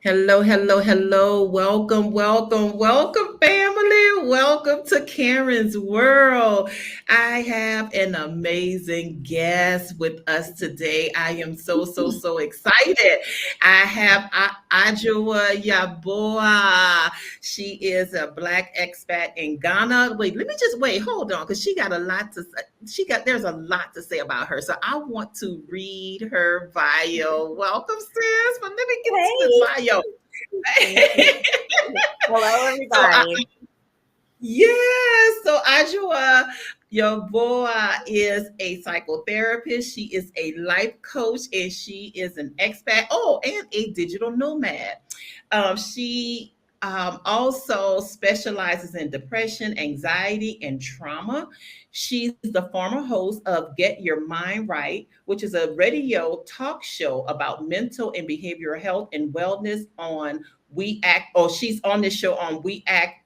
Hello, hello, hello. Welcome, welcome, welcome, family. Welcome to Karen's World. I have an amazing guest with us today. I am so excited. I have Adwoah Yeboah. She is a Black expat in Ghana. Wait, let me just wait. Hold on, because she got a lot to say. There's a lot to say about her. So I want to read her bio. Welcome, sis. But let me get to this Hey, bio. thank you. Hello, so I, everybody. yes, so Adwoah Yeboah is a psychotherapist. She is a life coach, and she is an expat. Oh, and a digital nomad. She also specializes in depression, anxiety, and trauma. She's the former host of Get Your Mind Right, which is a radio talk show about mental and behavioral health and wellness on We Act. Oh, she's on this show on We Act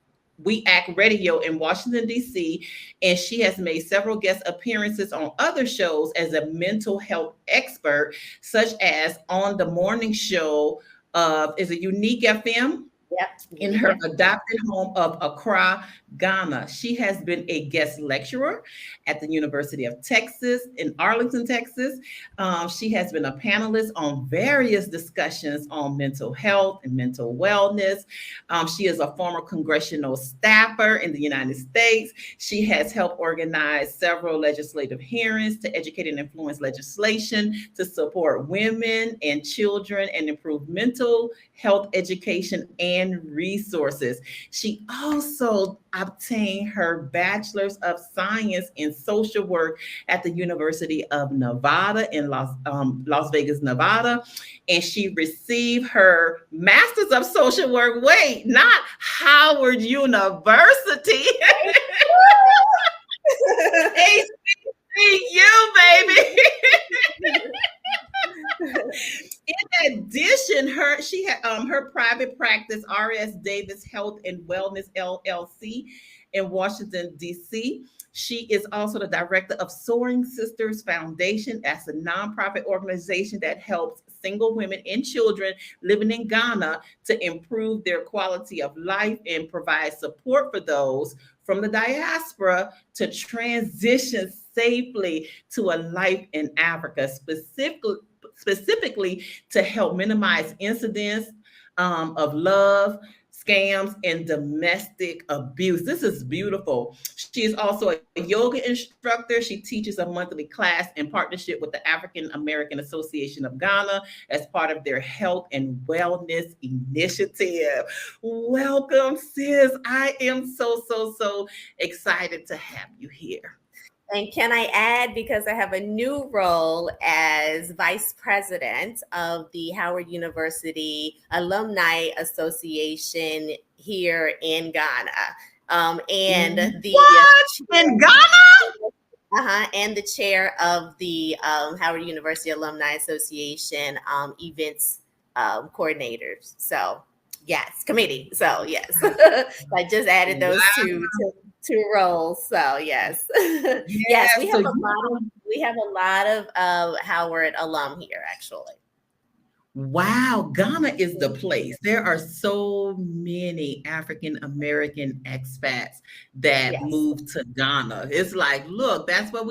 Radio in Washington, D.C., and she has made several guest appearances on other shows as a mental health expert, such as on the morning show of is a Unique FM Yep, in unique. her adopted home of Accra, Ghana. She has been a guest lecturer at the University of Texas in Arlington, Texas. She has been a panelist on various discussions on mental health and mental wellness. She is a former congressional staffer in the United States. She has helped organize several legislative hearings to educate and influence legislation to support women and children and improve mental health education and resources. She also obtained her bachelor's of science in social work at the University of Nevada in Las Vegas, Nevada, and she received her master's of social work. Wait, not Howard University. HBCU, baby. In addition, she had her private practice, R.S. Davis Health and Wellness LLC in Washington, D.C. She is also the director of Soaring Sisters Foundation as a nonprofit organization that helps single women and children living in Ghana to improve their quality of life and provide support for those from the diaspora to transition safely to a life in Africa, specifically to help minimize incidents of love, scams, and domestic abuse. This is beautiful. She is also a yoga instructor. She teaches a monthly class in partnership with the African American Association of Ghana as part of their health and wellness initiative. Welcome, sis. I am so excited to have you here. And can I add, because I have a new role as vice president of the Howard University Alumni Association here in Ghana. And the What? In Ghana? and the chair of the Howard University Alumni Association events coordinators. So yes, committee. So yes, I just added those Wow. two roles. So yes, yes, Yeah, so you we have a lot of Howard alum here actually. wow, Ghana is the place. There are so many African American expats that Yes. move to Ghana. It's like, look, that's where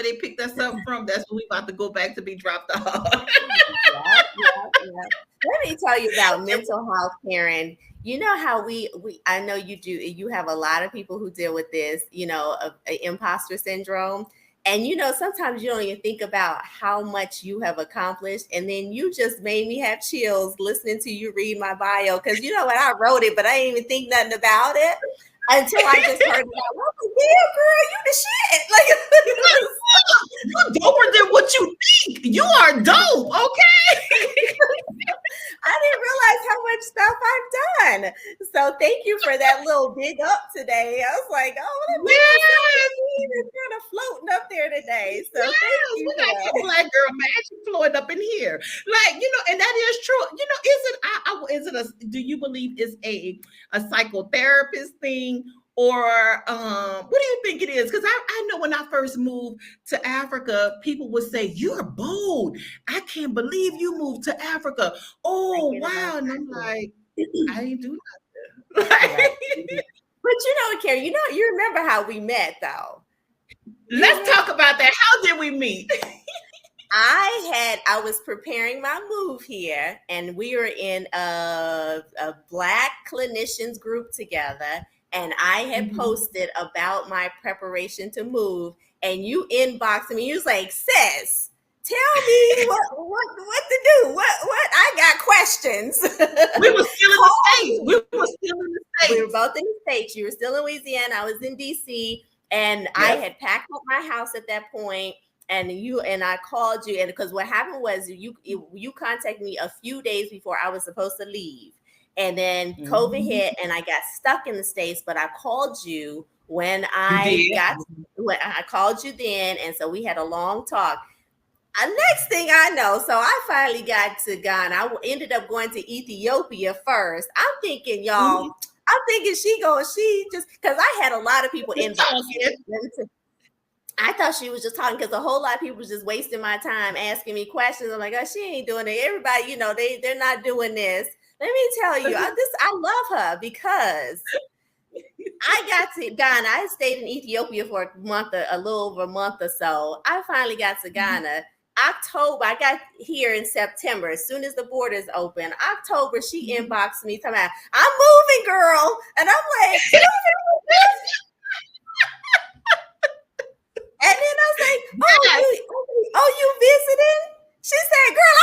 they picked us up from. That's where we about to go back to be dropped off. Yeah, yeah. Let me tell you about mental health, Karen. You know how we I know you do. You have a lot of people who deal with this, imposter syndrome. And sometimes you don't even think about how much you have accomplished. And then you just made me have chills listening to you read my bio. Cause you know what, I wrote it, but I didn't even think nothing about it until I just heard it out. I was like, yeah, girl, you the shit. You're doper than what you think. You are dope, okay? I didn't realize how much stuff I've done. So thank you for that little big up today. I was like, oh, let me Yes, it's kind of floating up there today. So yes, thank you we for got some that. black girl magic flowing up in here. Like, and that is true. Is it a do you believe it's a psychotherapist thing, Or what do you think it is? Because I know when I first moved to Africa, people would say, "You're bold. I can't believe you moved to Africa. Oh, wow." And I'm like, I didn't do nothing. Right. But Karen, you remember how we met though. Let's talk about that. How did we meet? I was preparing my move here, and we were in a Black clinicians group together, and I had posted about my preparation to move, and you inboxed me. You was like, "Sis, tell me what to do. What I got questions." We were still in the States. We were both in the States. You were still in Louisiana. I was in DC, and I had packed up my house at that point. And I called you, and because what happened was you contacted me a few days before I was supposed to leave, and then COVID hit, and I got stuck in the States. But I called you when I called you then, and so we had a long talk. Next thing I know, so I finally got to Ghana. I ended up going to Ethiopia first. I'm thinking, y'all. I'm thinking she just because I had a lot of people inbox. I thought she was just talking because a whole lot of people was just wasting my time asking me questions. I'm like, oh, she ain't doing it. Everybody, they're not doing this. Let me tell you, I love her because I got to Ghana. I stayed in Ethiopia for a little over a month or so. I finally got to Ghana. October, I got here in September. As soon as the borders open, October, she inboxed me talking about, "I'm moving, girl," and I'm like, and then I was like, "Oh, you visiting?" She said, "Girl,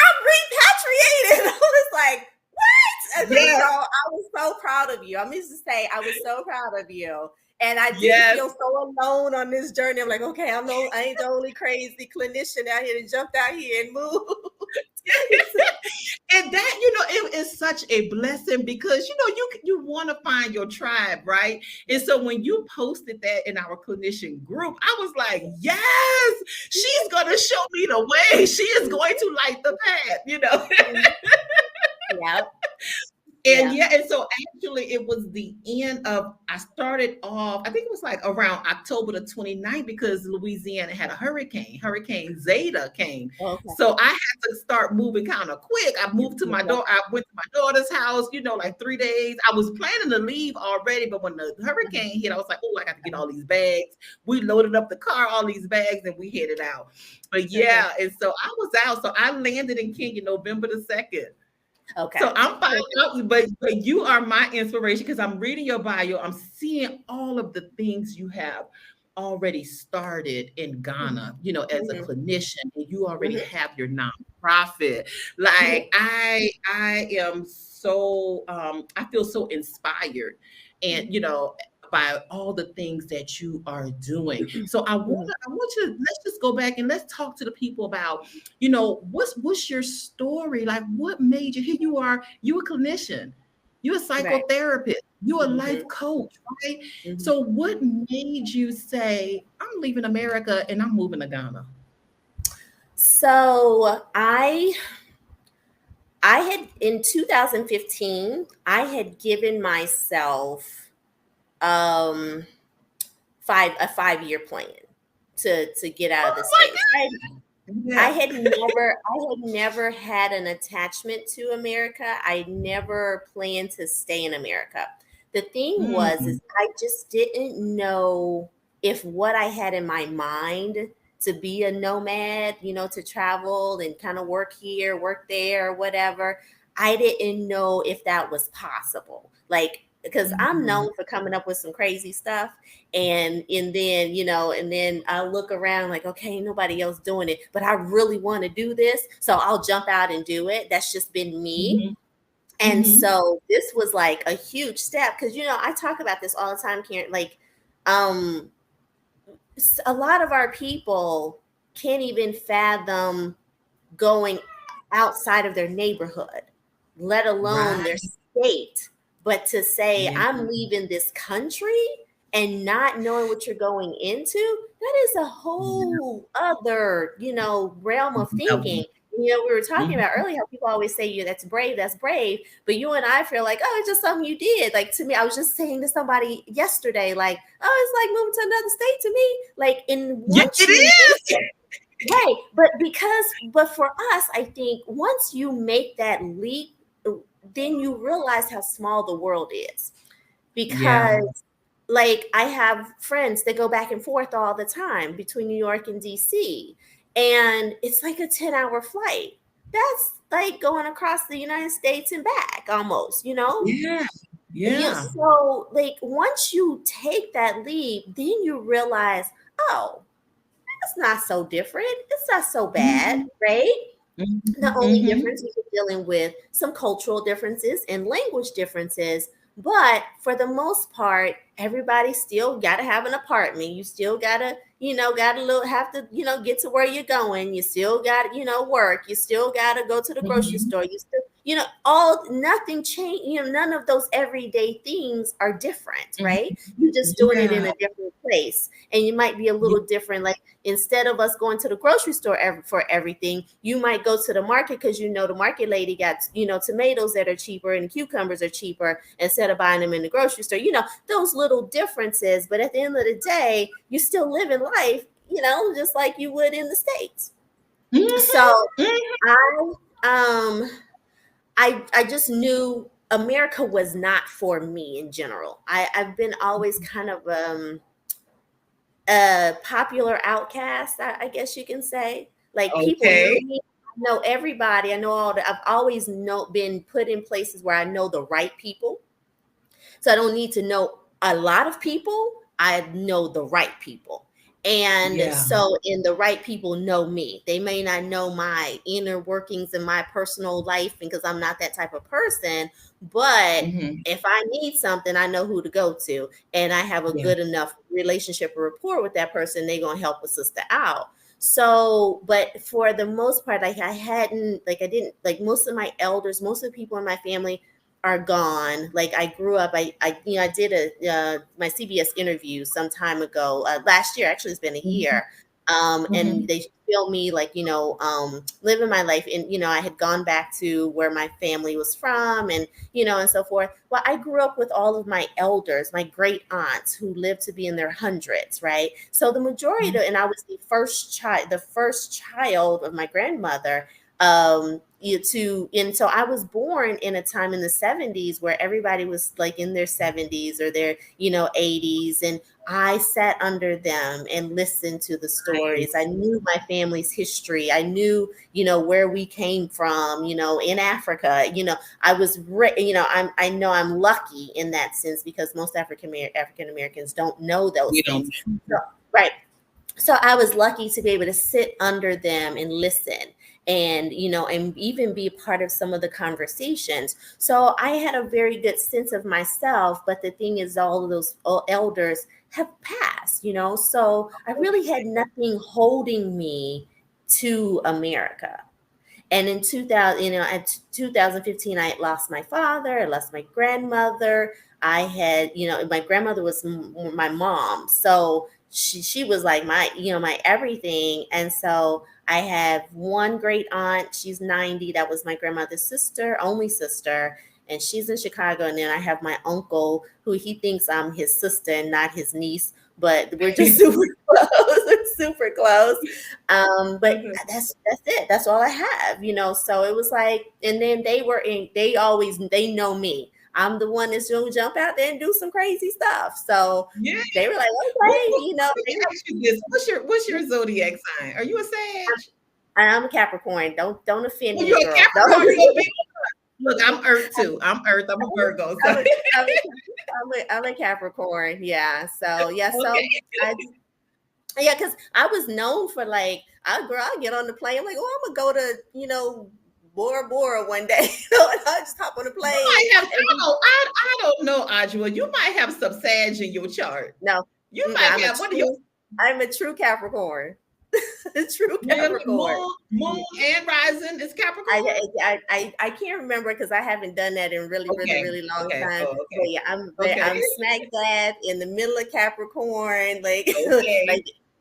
I'm repatriated." I was like, "What?" And so I was so proud of you. I'm just to say, I was so proud of you. And I didn't feel so alone on this journey. I'm like, okay, I ain't the only crazy clinician out here that jumped out here and moved. And that, it is such a blessing because, you want to find your tribe, right? And so when you posted that in our clinician group, I was like, yes, she's going to show me the way. She is going to light the path, Yep. And so actually it was the end of, I started off, I think it was like around October the 29th because Louisiana had a Hurricane Zeta came. Okay. So I had to start moving kind of quick. I moved to my daughter, I went to my daughter's house, like 3 days. I was planning to leave already, but when the hurricane hit, I was like, oh, I got to get all these bags. We loaded up the car, all these bags, and we headed out. But and so I was out. So I landed in Kenya November the 2nd. Okay. So I'm finding out, but you are my inspiration because I'm reading your bio. I'm seeing all of the things you have already started in Ghana, as a clinician, and you already have your nonprofit. Like I am so I feel so inspired, and by all the things that you are doing. So I want you to, let's just go back and let's talk to the people about, what's your story? Like what made you, here you are, you a clinician, you're a psychotherapist, you're a life coach, right? So what made you say, I'm leaving America and I'm moving to Ghana? So I had, in 2015, I had given myself a 5-year plan to get out of the States. I had never had an attachment to America. I never planned to stay in America. The thing is I just didn't know if what I had in my mind to be a nomad, to travel and kind of work here, work there, or whatever. I didn't know if that was possible. Because I'm known for coming up with some crazy stuff. And then I look around like, okay, nobody else doing it, but I really want to do this. So I'll jump out and do it. That's just been me. And so this was like a huge step. Cause I talk about this all the time, Karen, a lot of our people can't even fathom going outside of their neighborhood, let alone their state. But to say I'm leaving this country and not knowing what you're going into, that is a whole other, realm of thinking. We were talking about earlier how people always say you that's brave, but you and I feel like, oh, it's just something you did. Like, to me, I was just saying to somebody yesterday, like, oh, it's like moving to another state to me. Like, It is. Right. But for us, I think once you make that leap, then you realize how small the world is. Because like, I have friends that go back and forth all the time between New York and DC, and it's like a 10-hour flight. That's like going across the United States and back almost, So like, once you take that leap, then you realize, oh, it's not so different. It's not so bad, right? The only difference is you're dealing with some cultural differences and language differences. But for the most part, everybody still got to have an apartment. You still got to, have to, get to where you're going. You still got to, work. You still got to go to the grocery store. You still, nothing changed. None of those everyday things are different, right? You're just doing it in a different place. And you might be a little different. Like, instead of us going to the grocery store for everything, you might go to the market because the market lady got, tomatoes that are cheaper and cucumbers are cheaper instead of buying them in the grocery store. Those little differences. But at the end of the day, you still live in life, just like you would in the States. So I just knew America was not for me in general. I've been always kind of a popular outcast, I guess you can say. Like, people know me, I know everybody. I know I've always been put in places where I know the right people. So I don't need to know a lot of people. I know the right people. And so, and the right people know me. They may not know my inner workings in my personal life because I'm not that type of person. But if I need something, I know who to go to. And I have a good enough relationship or rapport with that person. They're going to help a sister out. So, but for the most part, I didn't, like, most of my elders, most of the people in my family are gone. Like, I grew up, I did my CBS interview some time ago, last year. Actually, it's been a year. And they filmed me, like, living my life. And, I had gone back to where my family was from and, and so forth. Well, I grew up with all of my elders, my great aunts who lived to be in their hundreds, right? So the majority and I was the first child of my grandmother. And so I was born in a time in the 70s where everybody was like in their 70s or their 80s, and I sat under them and listened to the stories. I knew my family's history. I knew where we came from, in Africa. I was I know I'm lucky in that sense because most African Americans don't know those things. So, right. So I was lucky to be able to sit under them and listen and, and even be a part of some of the conversations. So I had a very good sense of myself. But the thing is, all of those elders have passed, so I really had nothing holding me to America. And in 2015, I had lost my father, I lost my grandmother. I had, my grandmother was my mom. So she was like my everything. And so I have one great aunt. She's 90. That was my grandmother's sister, only sister. And she's in Chicago. And then I have my uncle who he thinks I'm his sister and not his niece. But we're just super close, super close. But that's it. That's all I have, So it was like, and then they know me. I'm the one that's going to jump out there and do some crazy stuff. So they were like, okay, What's your zodiac sign? Are you a Sag? I'm a Capricorn. Don't offend me, you're girl. A Capricorn. Look, I'm Earth too. I'm Earth. I'm a Virgo. So. I'm a Capricorn. Yeah. So because I was known for like, I get on the plane. I'm like, oh, I'm gonna go to Bora Bora one day. And I just hop on the plane. I don't know, Adwoah. You might have some Sag in your chart. No, you might have one of your. I'm a true Capricorn. True Capricorn. Moon and rising is Capricorn. I can't remember because I haven't done that in really long time. Oh, But yeah, I'm smack dab in the middle of Capricorn, like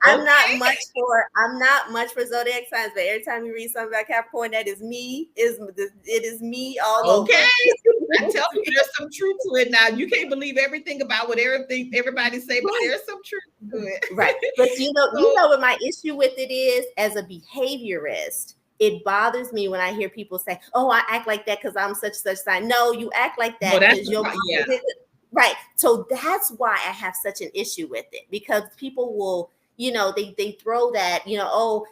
I'm not much for zodiac signs, but every time you read something about Capricorn, that is me. It is me all over. Okay. I tell people there's some truth to it now. You can't believe everything about what everybody say, but there's some truth to it. Right. But you know what my issue with it is as a behaviorist. It bothers me when I hear people say, "Oh, I act like that because I'm such sign." No, you act like that because you're right. So that's why I have such an issue with it, because people will, they throw that, the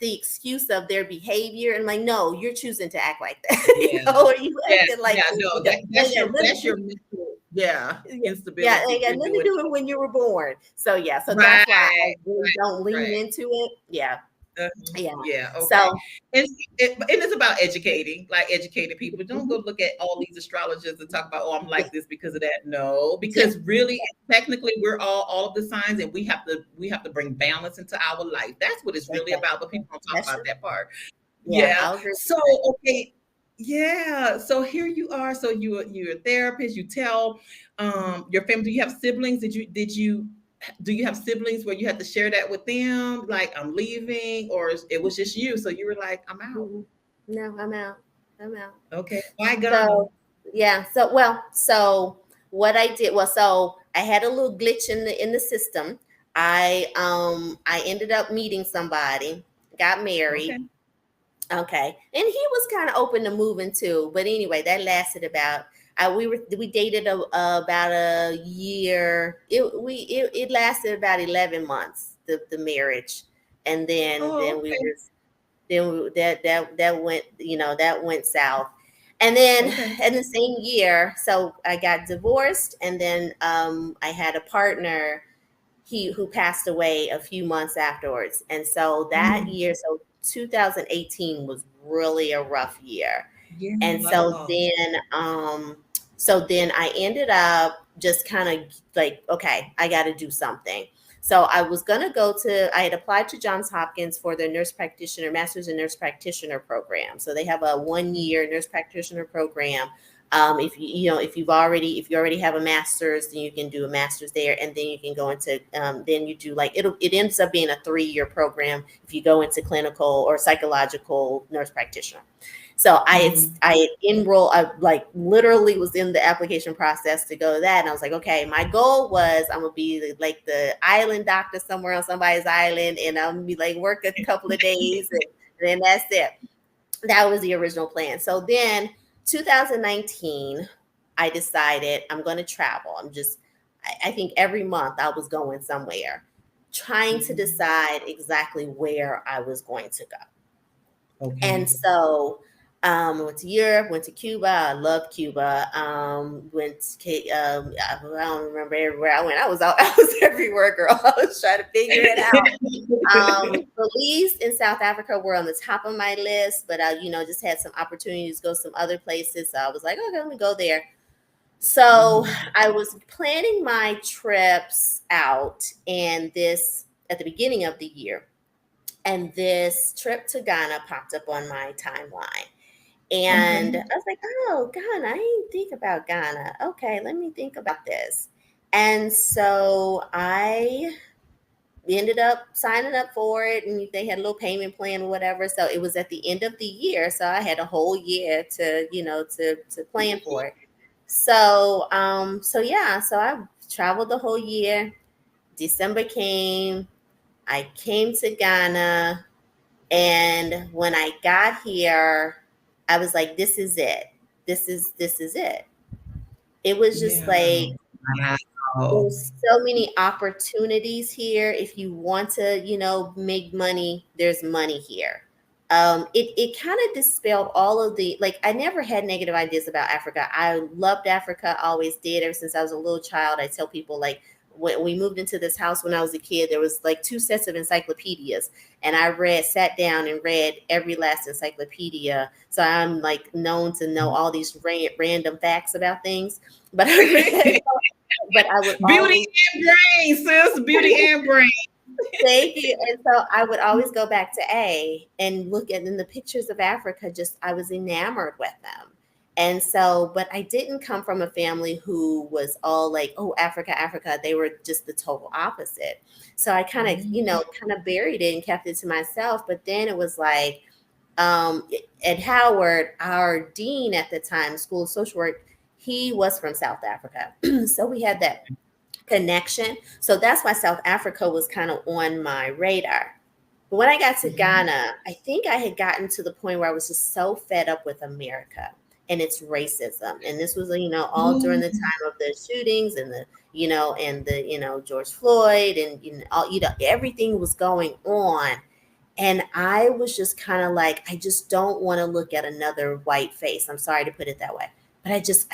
excuse of their behavior, and like, no, you're choosing to act like that. You acting like no, that's your mental, instability. Yeah, it got nothing to do with when you were born. So that's why I really don't lean into it. Yeah. Okay. So and it's about educating people. Don't go look at all these astrologers and talk about, oh, I'm like this because of that. No, because really, technically, we're all of the signs, and we have to bring balance into our life. That's what it's really about. But people don't talk about that part. So okay. Yeah. So here you are. So you're a therapist. You tell your family. Do you have siblings? Do you have siblings where you had to share that with them? Like, I'm leaving, or it was just you? So you were like, I'm out. No, I'm out. Okay. Why Ghana? So what I did was, so I had a little glitch in the system. I ended up meeting somebody, got married. Okay. And he was kind of open to moving too. But anyway, that lasted about we dated about a year. It lasted about 11 months, the marriage. And then that went, that went south. And then in the same year, so I got divorced, and then I had a partner who passed away a few months afterwards. And so that year, so 2018 was really a rough year. And so then I ended up just kind of like, okay, I got to do something. So I was going to I had applied to Johns Hopkins for their master's in nurse practitioner program. So they have a 1-year nurse practitioner program. If you already have a master's, then you can do a master's there, and then you can go into then you do it ends up being a 3-year program if you go into clinical or psychological nurse practitioner. So I enrolled, I literally was in the application process to go to that, and I was like, okay, my goal was I'm gonna be the island doctor somewhere on somebody's island, and I'm gonna be work a couple of days, and then that's it. That was the original plan. So then 2019, I decided I'm going to travel. I think every month I was going somewhere, trying to decide exactly where I was going to go. Okay. And so went to Europe, went to Cuba. I loved Cuba. Went to, I don't remember everywhere I went. I was everywhere, girl. I was trying to figure it out. Belize and South Africa were on the top of my list, but I, just had some opportunities to go some other places. So I was like, okay, let me go there. So I was planning my trips out, and at the beginning of the year, and this trip to Ghana popped up on my timeline. And I was like, oh, Ghana, I didn't think about Ghana. Okay, let me think about this. And so I ended up signing up for it, and they had a little payment plan or whatever. So it was at the end of the year. So I had a whole year to plan for it. So, so I traveled the whole year. December came. I came to Ghana. And when I got here, I was like, this is it. This is it. It was just there's so many opportunities here. If you want to, make money, there's money here. It kind of dispelled all of the, I never had negative ideas about Africa. I loved Africa, always did, ever since I was a little child. I tell people, when we moved into this house when I was a kid, there was 2 sets of encyclopedias, and I sat down and read every last encyclopedia. So I'm known to know all these random facts about things. But I would beauty and brain, sis, beauty and brain. Thank you. And so I would always go back to A and look at in the pictures of Africa. I was enamored with them. And so, but I didn't come from a family who was all like, oh, Africa, Africa. They were just the total opposite. So I kind of, kind of buried it and kept it to myself. But then it was like, at Howard, our dean at the time, School of Social Work, he was from South Africa. So we had that connection. So that's why South Africa was kind of on my radar. But when I got to Ghana, I think I had gotten to the point where I was just so fed up with America and its racism. And this was, all during the time of the shootings and the George Floyd and, everything was going on. And I was just kind of like, I just don't want to look at another white face. I'm sorry to put it that way, but I just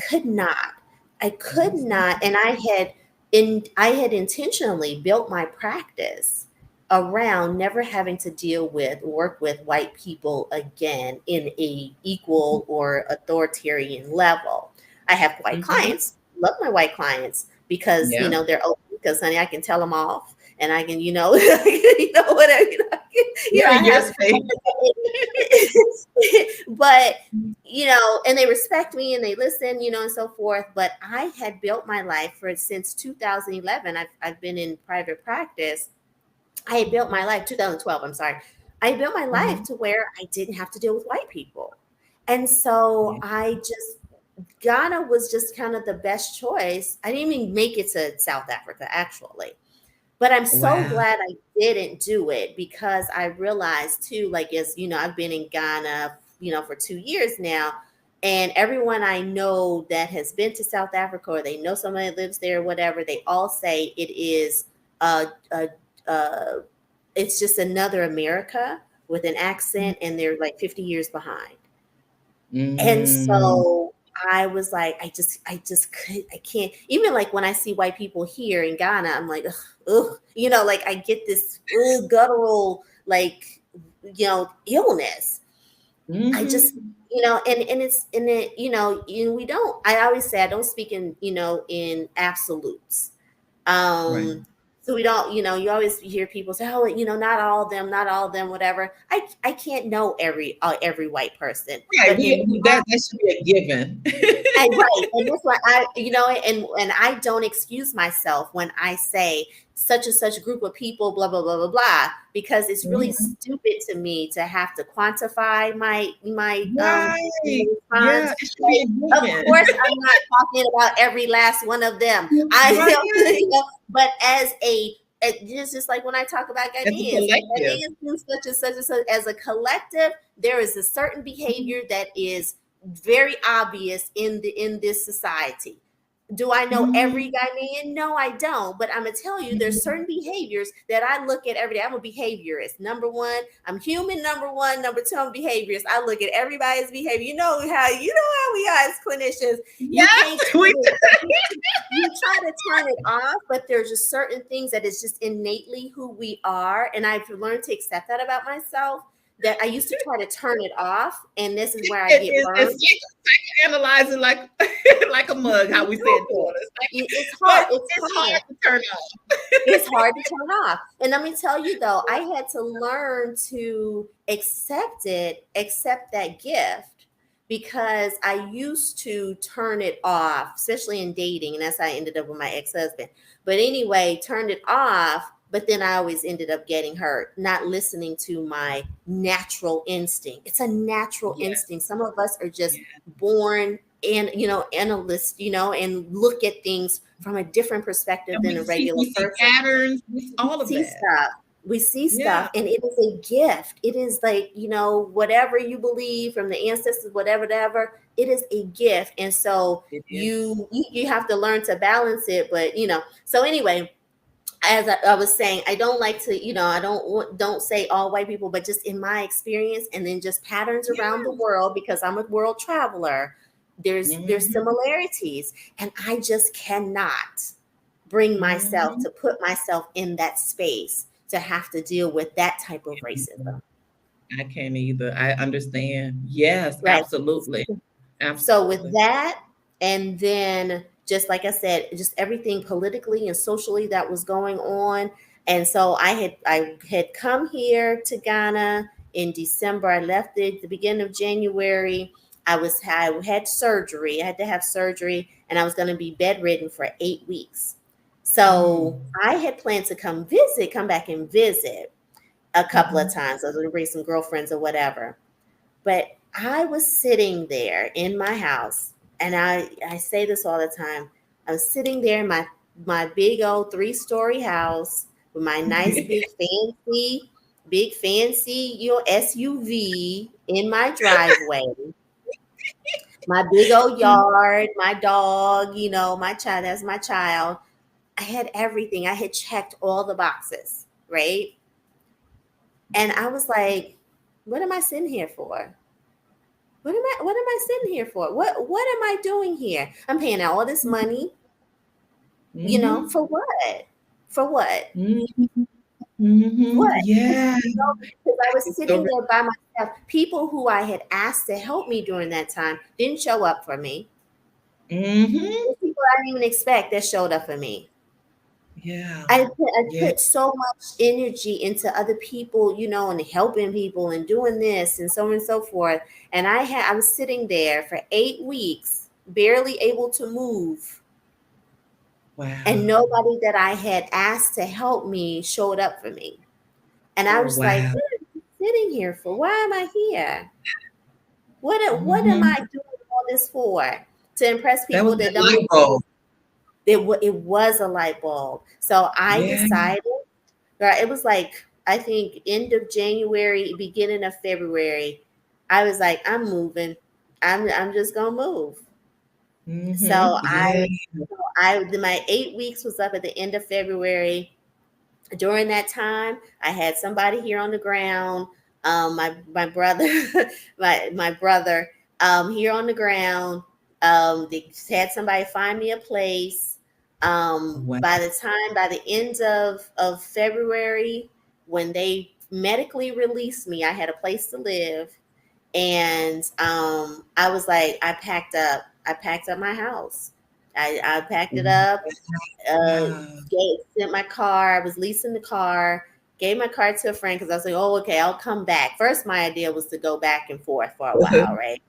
could not. I could not. And I had intentionally built my practice around never having to work with white people again in a equal or authoritarian level. I have white clients, love my white clients because, they're open because, honey, I can tell them off. And I can, whatever, but, and they respect me and they listen, and so forth. But I had built my life since 2011. I've been in private practice. I had built my life, 2012, I'm sorry. I built my life to where I didn't have to deal with white people. And so Ghana was just kind of the best choice. I didn't even make it to South Africa, actually. But I'm so glad I didn't do it because I realized too, like, I've been in Ghana, for 2 years now. And everyone I know that has been to South Africa or they know somebody that lives there or whatever, they all say it is it's just another America with an accent and they're like 50 years behind. And so I was like, I can't, even like when I see white people here in Ghana, I'm like, ugh, like I get this guttural, like, illness. I just, we don't, I always say, I don't speak in absolutes. So we don't, you always hear people say, oh, not all of them, whatever. I can't know every white person. Right. That should be a given. Right. And that's why and I don't excuse myself when I say such and such group of people, blah, blah, blah, blah, blah, because it's really stupid to me to have to quantify my response. Of course, I'm not talking about every last one of them. But it's just like when I talk about Ghanaians do such and such and such. As a collective, there is a certain behavior that is very obvious in this society. Do I know every Ghanaian? No, I don't. But I'm going to tell you, there's certain behaviors that I look at every day. I'm a behaviorist. Number one, I'm human. Number one. Number two, I'm a behaviorist. I look at everybody's behavior. You know how we are as clinicians. You try to turn it off, but there's just certain things that is just innately who we are. And I've learned to accept that about myself. That I used to try to turn it off, and this is where I get burned. Analyze it like a mug, how we said it's hard to turn off. It's hard to turn off. And let me tell you though, I had to learn to accept that gift, because I used to turn it off, especially in dating, and that's how I ended up with my ex-husband. But anyway, turned it off. But then I always ended up getting hurt, not listening to my natural instinct. It's a natural instinct. Some of us are just born and, analysts, and look at things from a different perspective than a regular person. See patterns, all of that. Stuff. We see stuff, and it is a gift. It is like, whatever you believe from the ancestors, whatever, it is a gift. And so you have to learn to balance it. But, so anyway, as I was saying, I don't like to, I don't say all white people, but just in my experience, and then just patterns around the world, because I'm a world traveler, there's similarities, and I just cannot bring myself to put myself in that space to have to deal with that type of racism. I can't either. I understand. Yes, right. Absolutely. So with that, and then just like I said, just everything politically and socially that was going on. And so I had come here to Ghana in December. I left at the beginning of January. I had surgery. I had to have surgery, and I was going to be bedridden for 8 weeks. So I had planned to come back and visit a couple of times. I was going to bring some girlfriends or whatever. But I was sitting there in my house, and I say this all the time. I was sitting there in my big old 3-story house with my nice big fancy SUV in my driveway, my big old yard, my dog, my child, that's my child. I had everything. I had checked all the boxes, right? And I was like, what am I sitting here for? What am I sitting here for? What am I doing here? I'm paying all this money, for what? For what? What? Yeah. Because I was sitting there by myself. People who I had asked to help me during that time didn't show up for me. People I didn't even expect that showed up for me. Yeah. I put so much energy into other people, and helping people and doing this and so on and so forth. And I was sitting there for 8 weeks, barely able to move. Wow. And nobody that I had asked to help me showed up for me. And I was like, what am I sitting here for? Why am I here? What am I doing all this for? To impress people that don't. It was a light bulb. So I decided, it was like, I think end of January, beginning of February, I was like, I'm moving. I'm just gonna move. So my 8 weeks was up at the end of February. During that time, I had somebody here on the ground. My brother, my brother, here on the ground. They had somebody find me a place. By the end of February, when they medically released me, I had a place to live. And I was like, I packed up my house. I packed it up, sent my car. I was leasing the car, gave my car to a friend because I was like, oh, okay, I'll come back. First, my idea was to go back and forth for a while, right?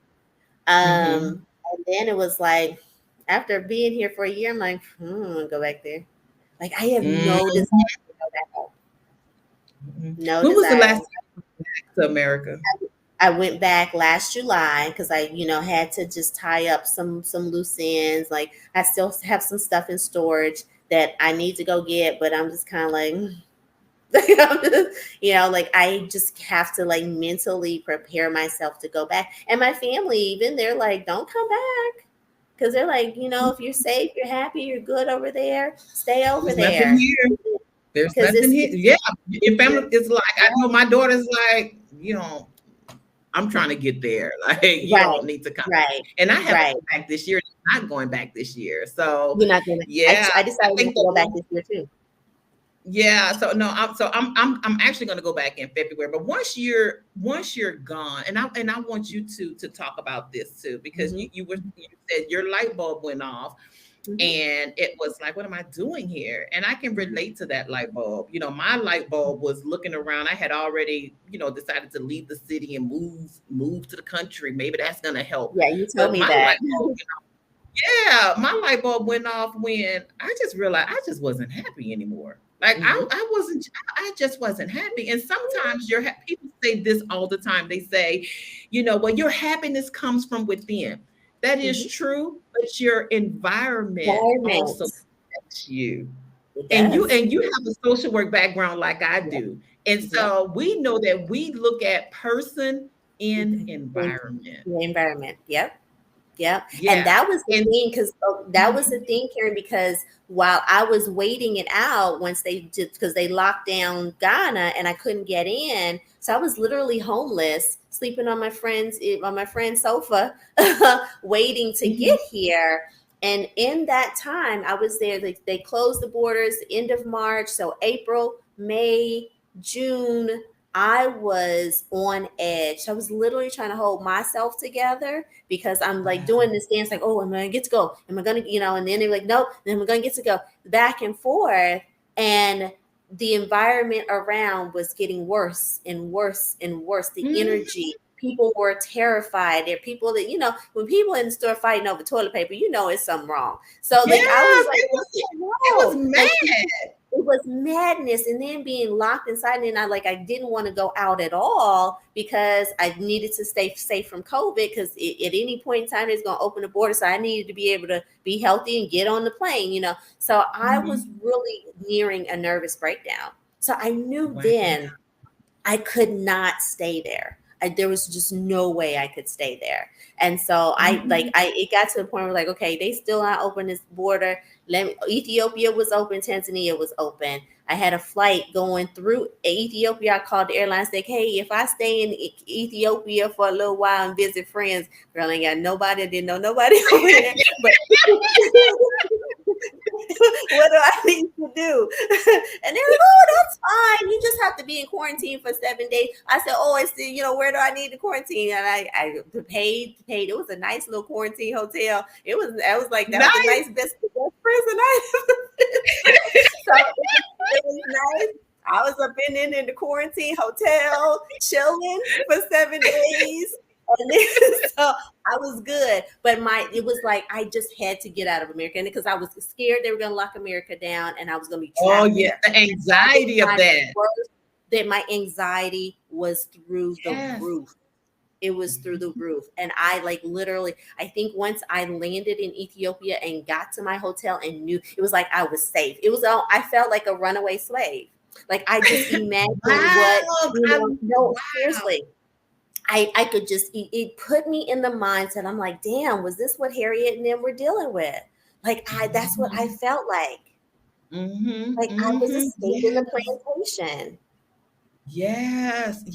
And then it was like, after being here for a year, I'm like, I'm gonna go back there. Like, I have no desire to go back home. No When desire. was the last time you went back to America? I went back last July because I, had to just tie up some loose ends. Like, I still have some stuff in storage that I need to go get, but I'm just kind of like, like I just have to like mentally prepare myself to go back. And my family, even, they're like, don't come back. Because they're like, if you're safe, you're happy, you're good over there, stay over there. Nothing here. There's nothing here. Yeah, your family is like, I know my daughter's like, I'm trying to get there. Like, you don't need to come. Right. And I haven't gone back this year. I'm not going back this year. So you're not going. Yeah, I decided to go back this year too. Yeah. So no, I'm actually going to go back in February. But once you're gone, and I want you to talk about this too, because you said your light bulb went off. And it was like, what am I doing here? And I can relate to that light bulb. My light bulb was looking around. I had already, decided to leave the city and move to the country. Maybe that's going to help. Yeah, you told me that. My light bulb went off when I just realized I just wasn't happy anymore. Like I just wasn't happy. And sometimes people say this all the time. They say, well, your happiness comes from within. That is true, but your environment also affects you. And you have a social work background like I do. And so we know that we look at person in environment. The environment. Yep. Yeah. And that was the thing, Karen, because while I was waiting it out because they locked down Ghana and I couldn't get in. So I was literally homeless, sleeping on my friend's sofa, waiting to get here. And in that time I was there, they closed the borders end of March. So April, May, June, I was on edge. I was literally trying to hold myself together because I'm like doing this dance, like, oh, am I going to get to go? Am I going to, and then they're like, nope, then we're going to get to go back and forth. And the environment around was getting worse and worse and worse. The energy people were terrified. There are people that, when people in the store fighting over toilet paper, it's something wrong. So like, I was like, it was mad. It was madness. And then being locked inside, and I didn't want to go out at all because I needed to stay safe from COVID, because at any point in time, it's going to open the border. So I needed to be able to be healthy and get on the plane, So I was really nearing a nervous breakdown. So I knew then I could not stay there. There was just no way I could stay there. And so it got to the point where like, okay, they still not open this border. Ethiopia was open. Tanzania was open. I had a flight going through Ethiopia. I called the airline, said, hey, if I stay in Ethiopia for a little while and visit friends, girl, ain't got nobody. I didn't know nobody over there. But what do I need to do? And they were like, oh, that's fine. You just have to be in quarantine for 7 days. I said, oh, it's where do I need to quarantine? And I paid. It was a nice little quarantine hotel. That was a nice best prison I ever been. So it was nice. I was up in the quarantine hotel, chilling for 7 days. And then, so I was good, but it was like I just had to get out of America, and because I was scared they were going to lock America down, and I was going to be trapped. Oh yeah, the anxiety of that. That my anxiety was through the roof. It was through the roof, and I literally. I think once I landed in Ethiopia and got to my hotel and knew, it was like I was safe. It was all. I felt like a runaway slave. Like I just imagined seriously. I could just, it put me in the mindset. I'm like, damn, was this what Harriet and them were dealing with? Like, that's what I felt like. I was escaping the plantation. Yes.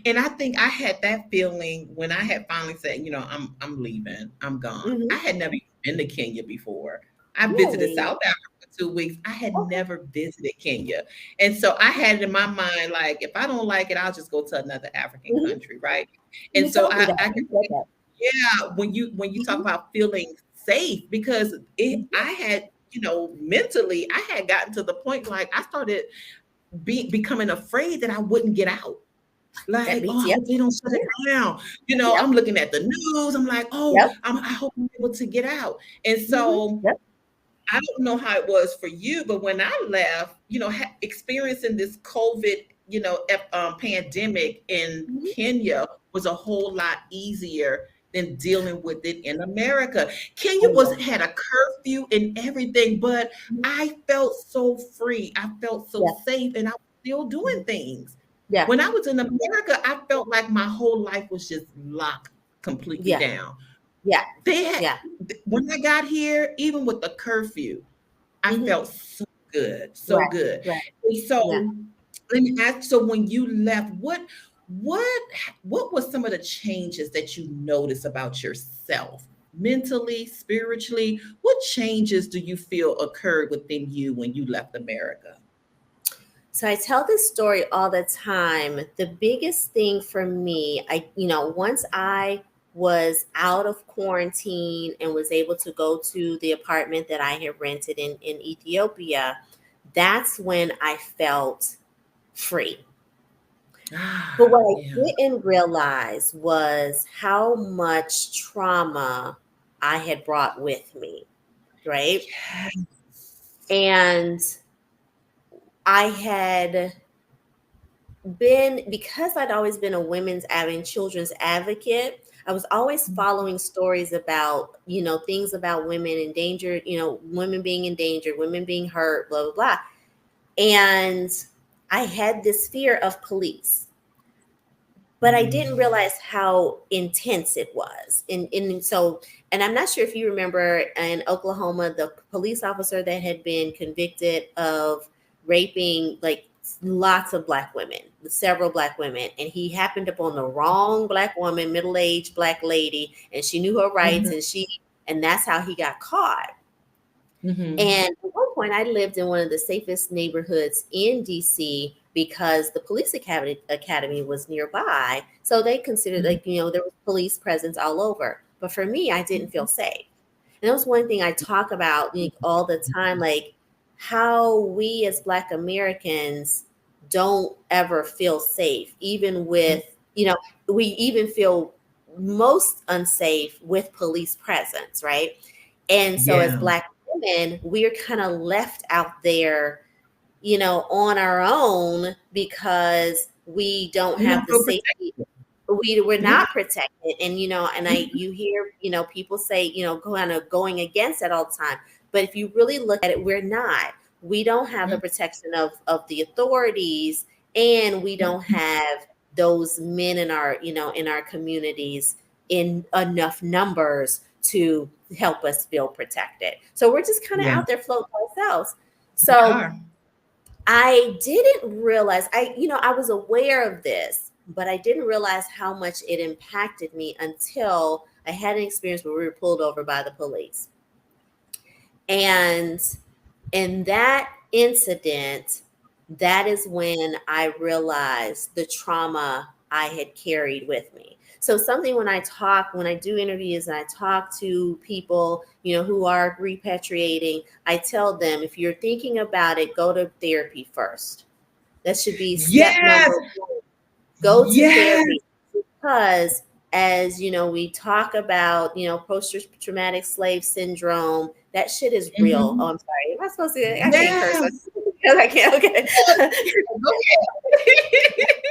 And I think I had that feeling when I had finally said, I'm leaving, I'm gone. I had never been to Kenya before. I visited South Africa for 2 weeks. I had never visited Kenya. And so I had it in my mind, like, if I don't like it, I'll just go to another African country, right? And so I can, when you talk about feeling safe, because I had, mentally, I had gotten to the point, like, I started becoming afraid that I wouldn't get out. Like, I hope they don't shut it down. I'm looking at the news. I'm like, I hope I'm able to get out. And so I don't know how it was for you, but when I left, experiencing this COVID, pandemic in Kenya was a whole lot easier than dealing with it in America. Kenya had a curfew and everything, but I felt so free. I felt so safe, and I was still doing things. Yeah. When I was in America, I felt like my whole life was just locked completely down. Yeah. When I got here, even with the curfew, I felt so good. So good. Right. And so let me ask, so when you left, what was some of the changes that you noticed about yourself? Mentally, spiritually, what changes do you feel occurred within you when you left America? So I tell this story all the time. The biggest thing for me, once I was out of quarantine and was able to go to the apartment that I had rented in Ethiopia, that's when I felt free. But what I didn't realize was how much trauma I had brought with me, right? Yes. And I had been, because I'd always been a women's and children's advocate, I was always following stories about, things about women in danger, women being in danger, women being hurt, blah, blah, blah. And I had this fear of police, but I didn't realize how intense it was. And I'm not sure if you remember in Oklahoma, the police officer that had been convicted of raping lots of Black women, several Black women. And he happened upon the wrong Black woman, middle-aged Black lady, and she knew her rights, and that's how he got caught. And at one point I lived in one of the safest neighborhoods in DC because the police academy was nearby. So they considered there was police presence all over. But for me, I didn't feel safe. And that was one thing I talk about all the time, how we as Black Americans don't ever feel safe, even with you know, we even feel most unsafe with police presence, right? And so as Yeah. Black women, we're kind of left out there, you know, on our own because we don't We have don't the feel safety. protected. We're Yeah. not protected. And, you know, and you hear, you know, people say, you know, kind of going against it all the time. But if you really look at it, we're not. We don't have the protection of the authorities, and we don't have those men in our, you know, in our communities in enough numbers to help us feel protected. So we're just kind of Yeah. out there floating ourselves. We So are. I didn't realize, you know, I was aware of this, but I didn't realize how much it impacted me until I had an experience where we were pulled over by the police. And in that incident, that is when I realized the trauma I had carried with me. So something when I do interviews and I talk to people, you know, who are repatriating, I tell them, if you're thinking about it, go to therapy first. That should be step Yes. number one. Go to Yes. therapy, because as you know, we talk about, you know, post-traumatic slave syndrome. That shit is real. Oh, Mhm. I'm sorry. Am I supposed to? I can't curse. Yes. I can't. Okay. Go ahead.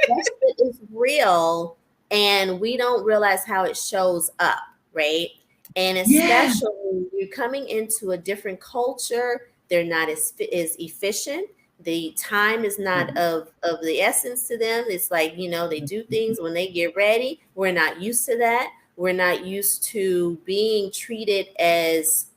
That shit is real, and we don't realize how it shows up, right? And Yeah. especially when you're coming into a different culture, they're not as efficient. The time is not of the essence to them. It's like, you know, they do things when they get ready. We're not used to that. We're not used to being treated as,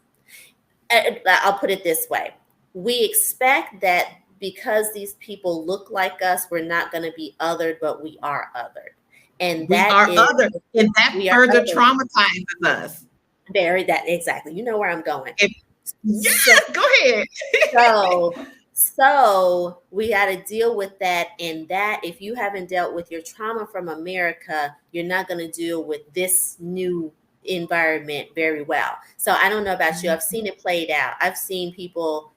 I'll put it this way. We expect that because these people look like us, we're not going to be othered, but we are othered. And We that are is, other, and that we are further othered. traumatizes us. Very that exactly. You know where I'm going. If, So, yes, go ahead. so, so we got to deal with that. And that, if you haven't dealt with your trauma from America, you're not going to deal with this new environment very well. So I don't know about you. I've seen it played out. I've seen people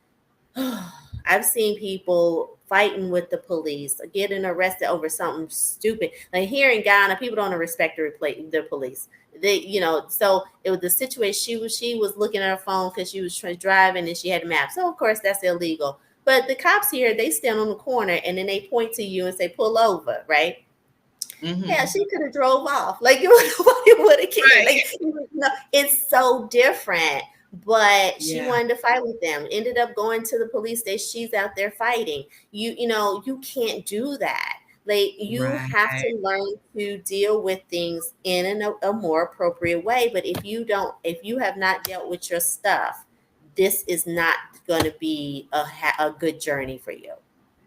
fighting with the police, getting arrested over something stupid. Like here in Ghana, people don't respect the police. They, you know, so it was the situation. She was looking at her phone because she was driving and she had maps. So of course that's illegal. But the cops here, they stand on the corner and then they point to you and say, "Pull over," right? Yeah, she could have drove off. Like nobody would have cared. Right. Like, you know, it's so different. But she Yeah. wanted to fight with them. Ended up going to the police station. She's out there fighting. You know, you can't do that. Like you Right. have to learn to deal with things in a more appropriate way. But if you have not dealt with your stuff, this is not going to be a good journey for you.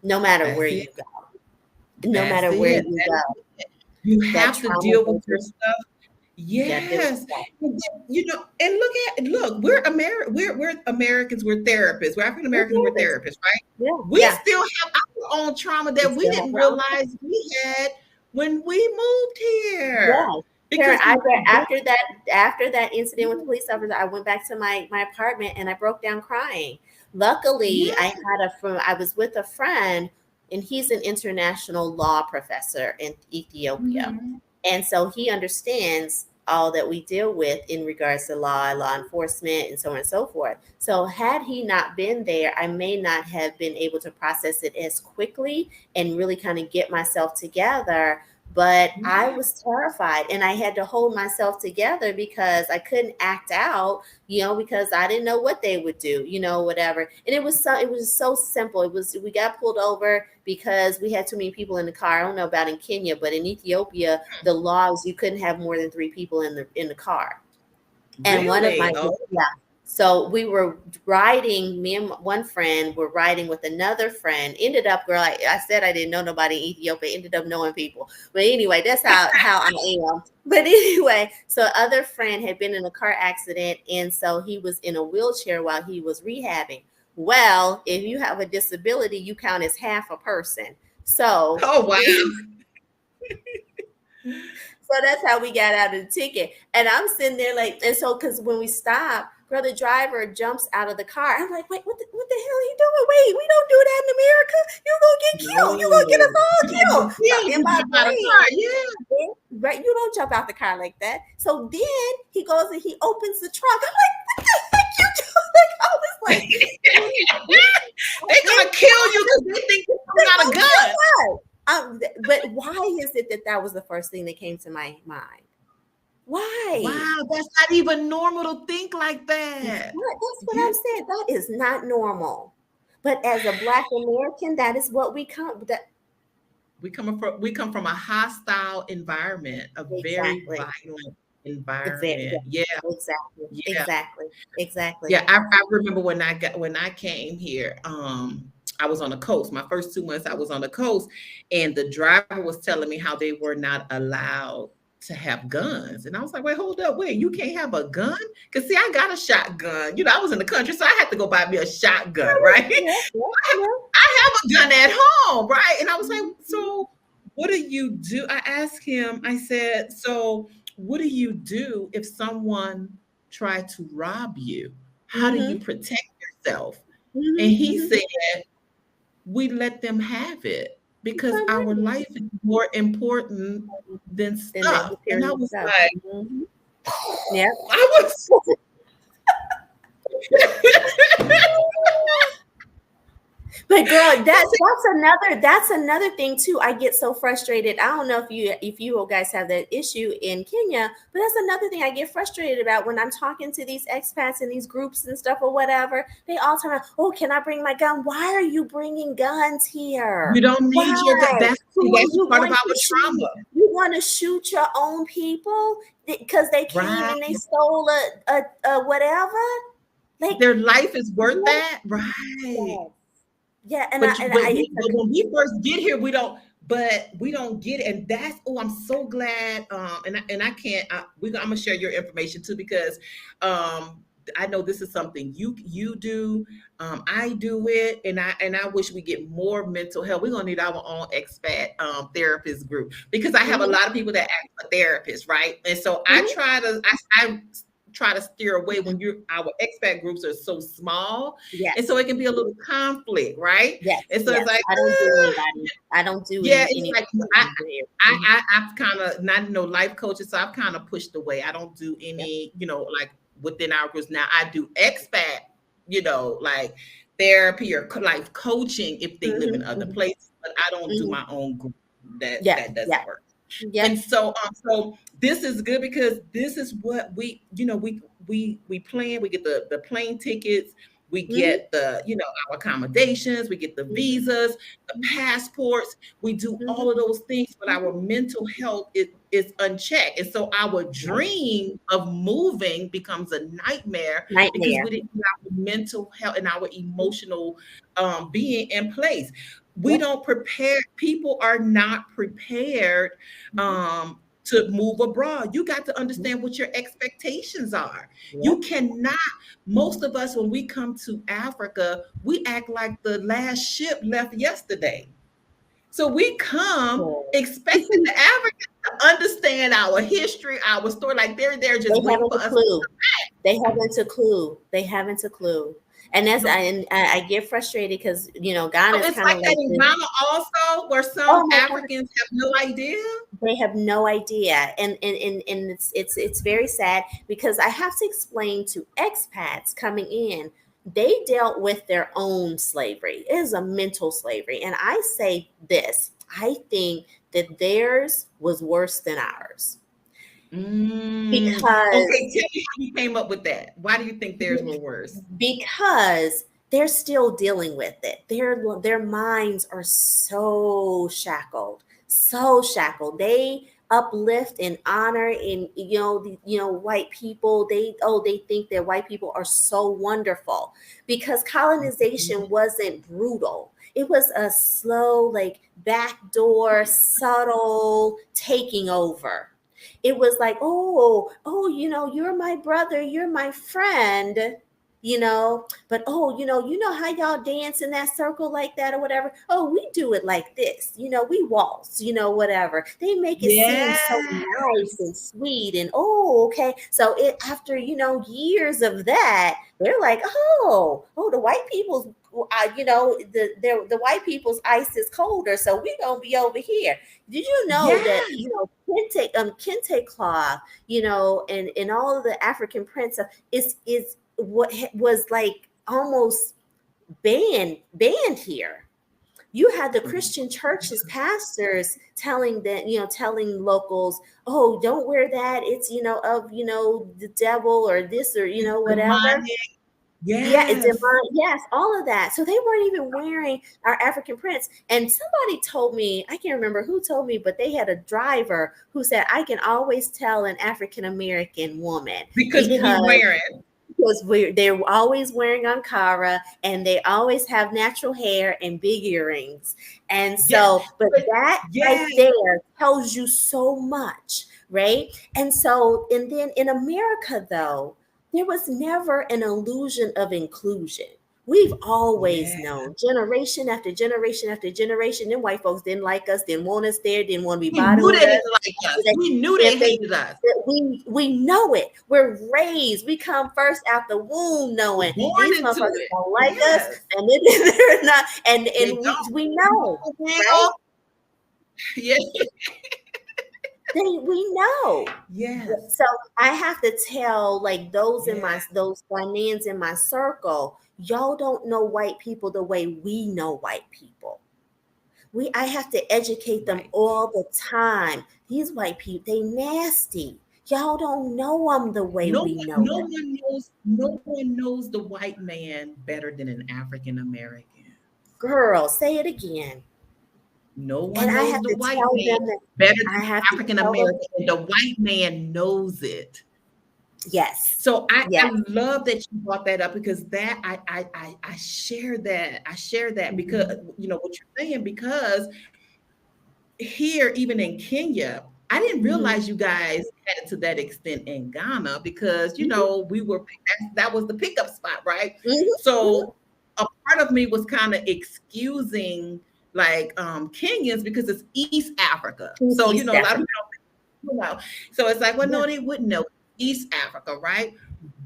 No matter That's where it. you go. No That's matter where it. you go. You That have to trauma deal with goes your with stuff. you. Got to deal with Yes. that. And you know, and look, we're we're Americans, we're therapists, we're African Americans, we're We're therapists, right? Yeah, We yeah. still have our own trauma We that we still have didn't our own. realize we had when we moved here. Yes. Karen, Because we were born. after that incident with the police officer, I went back to my apartment and I broke down crying. Luckily, Yeah. I was with a friend, and he's an international law professor in Ethiopia. Mhm. And so he understands all that we deal with in regards to law enforcement, and so on and so forth. So had he not been there, I may not have been able to process it as quickly and really kind of get myself together. But I Yeah. was terrified, and I had to hold myself together because I couldn't act out, you know, because I didn't know what they would do, you know, whatever. And it was so simple. We got pulled over because we had too many people in the car. I don't know about in Kenya, but in Ethiopia, the laws, you couldn't have more than 3 people in the car. And one of my, Really? Oh, yeah. So we were riding, me and one friend were riding with another friend. Ended up, girl, I said I didn't know nobody in Ethiopia, ended up knowing people. But anyway, that's how I am. But anyway, so other friend had been in a car accident, and so he was in a wheelchair while he was rehabbing. Well, if you have a disability, you count as half a person. So oh wow. So that's how we got out of the ticket. And I'm sitting there like, and so because when we stop, brother driver jumps out of the car. I'm like, wait, what the hell are you doing? Wait, we don't do that in America. You're gonna get killed. You're gonna get us all killed. So in my brain, right, you don't jump out the car like that. So then he goes and he opens the trunk. I'm like, what the heck you doing? Like, I was like, they're gonna kill you because they think you're not a gun. But why is it that was the first thing that came to my mind? Why? Wow, that's not even normal to think like that. That's what I'm saying. That is not normal. But as a Black American, that is what we come. We come from a hostile environment, a very violent environment. Exactly. Yeah, I remember when I came here. I was on the coast. My first 2 months I was on the coast, and the driver was telling me how they were not allowed to have guns. And I was like, wait, hold up, wait, you can't have a gun? Because see, I got a shotgun. You know, I was in the country, so I had to go buy me a shotgun, right? I have a gun at home, right? And I was like, so what do you do? I asked him, I said, so what do you do if someone tried to rob you? How do you protect yourself? And he said, we let them have it because our life is more important than stuff. And I was like, yeah, I was. But girl, that's another thing too. I get so frustrated. I don't know if you guys have that issue in Kenya, but that's another thing I get frustrated about when I'm talking to these expats in these groups and stuff or whatever. They all tell me, "Oh, can I bring my gun? Why are you bringing guns here? You don't need your gun. That's part of our trauma. You want to shoot your own people because they came and they stole a whatever. Like their life is worth that, right?" Yeah, and when we first get here, we don't get it, and that's I'm so glad. And I can't. I'm gonna share your information too because I know this is something you do. I do it, and I wish we get more mental health. We're gonna need our own expat therapist group because I have a lot of people that ask for therapists, right? And so I try to steer away when our expat groups are so small, and so it can be a little conflict, right? And so it's like I don't do it's like I've kind of not life coaches, so I've kind of pushed away. I don't do any like within our groups now. I do expat, like therapy or life coaching if they live in other places, but I don't do my own group. That doesn't work. Yeah. And so this is good because this is what we plan. We get the plane tickets, we get the our accommodations, we get the visas, the passports, we do all of those things, but our mental health is unchecked. And so our dream of moving becomes a nightmare because we didn't have our mental health and our emotional being in place. We don't prepare. People are not prepared to move abroad. You got to understand what your expectations are. You cannot, most of us, when we come to Africa, we act like the last ship left yesterday. So we come expecting the Africans to understand our history, our story, like they're there just waiting for us to come back. They haven't a clue. And that's I get frustrated because Ghana is kind of like in Ghana also, where some Africans have no idea. They have no idea, and it's very sad because I have to explain to expats coming in. They dealt with their own slavery. It is a mental slavery, and I say this: I think that theirs was worse than ours. Because tell me how you came up with that. Why do you think theirs were worse? Because they're still dealing with it. Their minds are so shackled. They uplift and honor and white people. They think that white people are so wonderful because colonization wasn't brutal. It was a slow, like backdoor, subtle taking over. It was like, oh, you're my brother, you're my friend, but you know how y'all dance in that circle like that or whatever. Oh, we do it like this, we waltz, whatever. They make it seem so Yes. nice and sweet, and okay. So after years of that, they're like, the white people's the white people's ice is colder, so we're gonna be over here. Did you know that Yes. kente cloth, and all of the African prints is what was like almost banned here. You had the Christian churches pastors telling locals, oh, don't wear that, it's of the devil or this or whatever. Demonic. Yeah, it's Yes. divine. Yes, all of that. So they weren't even wearing our African prints. And somebody told me, I can't remember who told me, but they had a driver who said, I can always tell an African American woman Because what we wearing. because they're always wearing ankara, and they always have natural hair and big earrings. And Yes. so, but that right Yes. there tells you so much, right? And so, and then in America, though, there was never an illusion of inclusion. We've always Yeah. known, generation after generation after generation, them white folks didn't like us, didn't want us there, didn't want to be We knew bothered they with us. didn't like us. We knew they hated us. We know it. We're raised. We come first out the womb knowing Born these into motherfuckers it. don't like us, Yes. and then they're not. And They don't. we know, right? Yeah. We know. Yes. So I have to tell like those Yes. those Ghanaians in my circle, y'all don't know white people the way we know white people. I have to educate them Right. all the time. These white people, they nasty. Y'all don't know them the way No, we know no them. one knows. No one knows the white man better than an African American. Girl, say it again. No And one I knows have the to white tell man them that better I than have to African tell them, American. And the white man knows it. yes, So I yes. love that you brought that up because that I share that. I share that because what you're saying, because here, even in Kenya, I didn't Mhm. realize you guys had it to that extent in Ghana because Mhm. we were that was the pickup spot, right? Mhm. Mhm. So a part of me was kind of excusing like Kenyans because it's East Africa. So East a lot of Africa. people don't know. So it's like, well, Yeah. no, they wouldn't know East Africa, right? Mhm.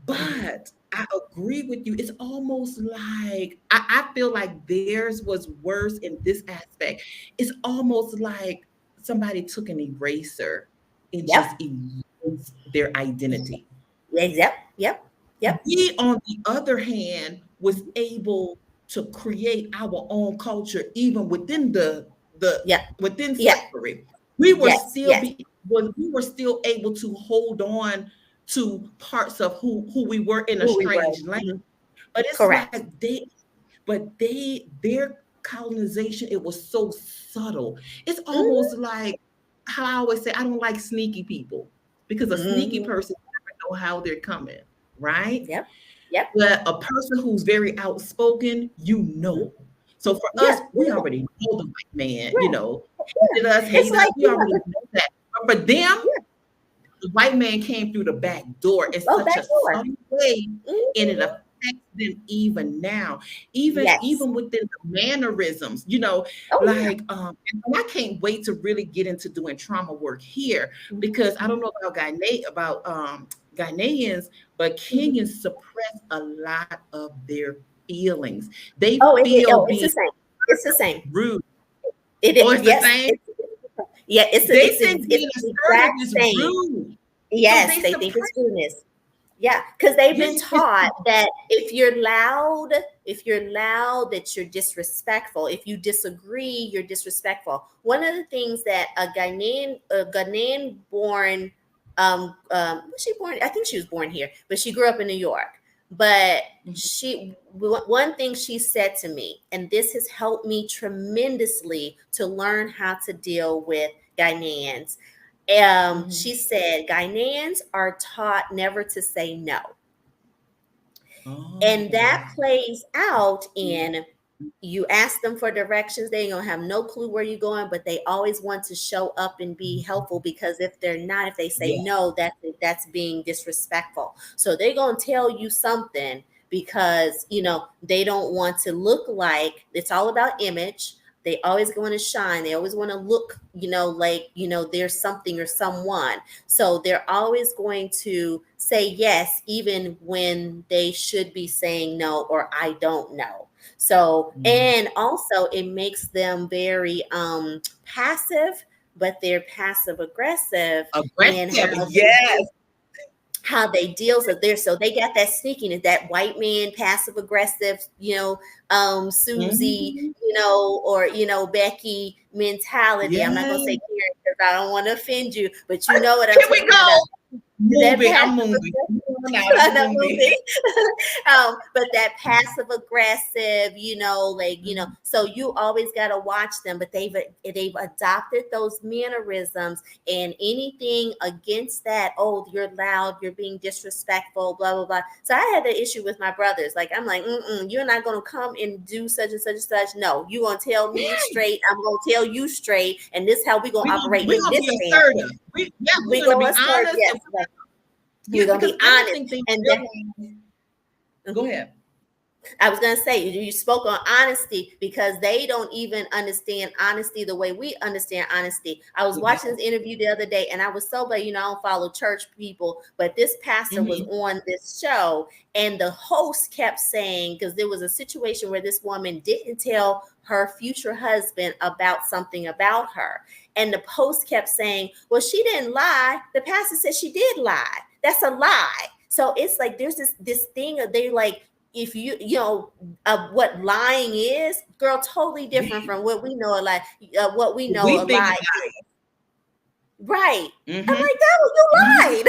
But I agree with you. It's almost like I feel like theirs was worse in this aspect. It's almost like somebody took an eraser and Yep. just erased their identity. Yep. Yep. Yep. We, on the other hand, was able to create our own culture even within the Yep. within Yep. slavery. We were Yes. still Yes. be we were still able to hold on to parts of who we were in a Who we were. strange land. Mhm. But it's Correct. like their colonization, it was so subtle. It's Mhm. almost like how I always say, I don't like sneaky people because a sneaky Mhm. person never know how they're coming, right? Yep. Yep. But a person who's very outspoken, Mhm. So for us, Yeah. we Yeah. already know the white man, Yeah. Yeah. hated us, It's hated us. like, We already know that. But for them, yeah. the white man came through the back door in Oh, such back a door. subtle way, and it Mhm. affects them even now, even Yes. even within the mannerisms, Oh, yeah. like and I can't wait to really get into doing trauma work here because I don't Mhm. know about Ghanaians, but Mhm. Kenyans suppress a lot of their feelings. They Oh, feel it's the being same. It's the same. rude. It Oh, is. it's the Yes. same. Yeah. They think It's being the assertive exact is same. rude, so Yes, they they think suppress. it's rudeness. Yeah, because they've been Yes, it's taught that if you're loud, that you're disrespectful. If you disagree, you're disrespectful. One of the things that a Ghanaian born, was she born? I think she was born here, but she grew up in New York. But one thing she said to me, and this has helped me tremendously to learn how to deal with Ghanaians. Mhm. She said Ghanaians are taught never to say no. And Oh, that wow. plays out in you ask them for directions, they ain't gonna have no clue where you're going, but they always want to show up and be helpful because if they're not, if they say Yeah. no, that's being disrespectful. So they're gonna tell you something, because, they don't want to look like, it's all about image. They always want to shine. They always want to look, like, there's something or someone. So they're always going to say yes, even when they should be saying no, or I don't know. So, and also it makes them very passive, but they're passive aggressive in how they deal with there. So they got that sneakiness, that white man, passive aggressive, Susie, or, Becky mentality. I'm not going to say Karen because I don't want to offend you, but you know what I'm talking about. I'm moving. But that passive aggressive, so you always got to watch them, but they've adopted those mannerisms, and anything against that, oh, you're loud, you're being disrespectful, blah, blah, blah. So I had the issue with my brothers. Like, I'm like, you're not going to come and do such and such and such. No, you're going to tell me straight. I'm going to tell you straight. And this is how we're going to operate in this family. We're going to be honest. Yes, we're going to be honest. And then, go ahead. I was going to say, you spoke on honesty, because they don't even understand honesty the way we understand honesty. I was watching this interview the other day, and I was so glad, I don't follow church people, but this pastor was on this show, and the host kept saying, because there was a situation where this woman didn't tell her future husband about something about her. And the host kept saying, well, she didn't lie. The pastor said she did lie. That's a lie. So it's like, there's this thing of, they like, if what lying is, girl, totally different from what we know, like what we know a lie is. Right. I'm like, that you lied.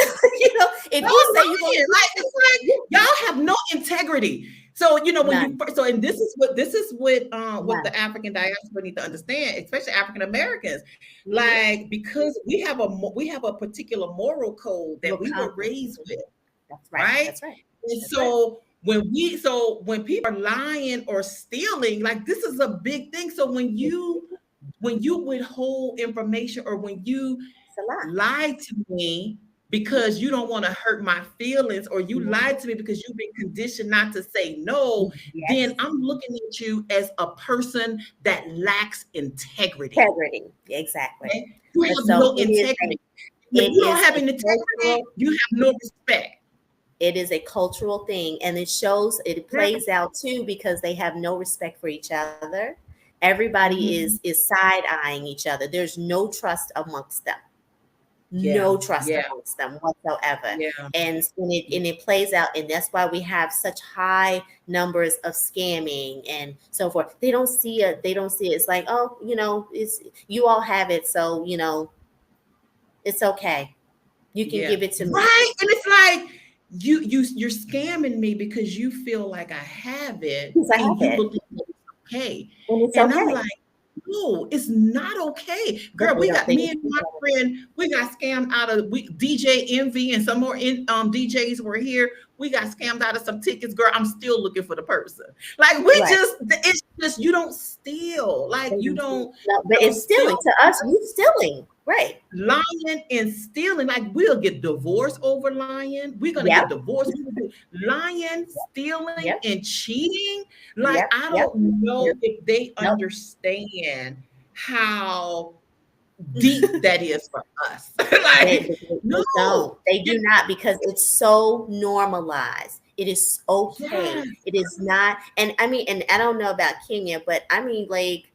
If you say you're going it's like y'all have no integrity. So when and this is what the African diaspora need to understand, especially African Americans, like, because we have a particular moral code that we were raised with. That's right. That's right. And so when people are lying or stealing, like, this is a big thing. So when you withhold information, or when you lie to me because you don't want to hurt my feelings, or you lied to me because you've been conditioned not to say no, then I'm looking at you as a person that lacks integrity. Exactly. Okay? You have no integrity. If you don't have an integrity, you have no respect. It is a cultural thing, and it plays out too, because they have no respect for each other. Everybody is side-eyeing each other. There's no trust amongst them. No trust amongst them whatsoever. And it plays out, and that's why we have such high numbers of scamming and so forth. They don't see it. It's like, oh, it's, you all have it, so it's okay. You can give it to me. Right. And it's like, you're scamming me because you feel like I have it, and you believe it's okay. And I'm like, no, it's not okay. Girl, me and my friend, we got scammed out of DJ Envy, and some more DJs were here. We got scammed out of some tickets. Girl, I'm still looking for the person. Like, it's just, you don't steal. Like, you don't. No, but it's stealing to us. We're stealing. Right. Lying and stealing, like, we'll get divorced over lying. We're gonna get divorced. Lying, stealing, and cheating. Like, I don't know if they understand how deep that is for us. Like, they do not, because it's so normalized. It is okay. It is not. And I mean, and I don't know about Kenya, but I mean, like,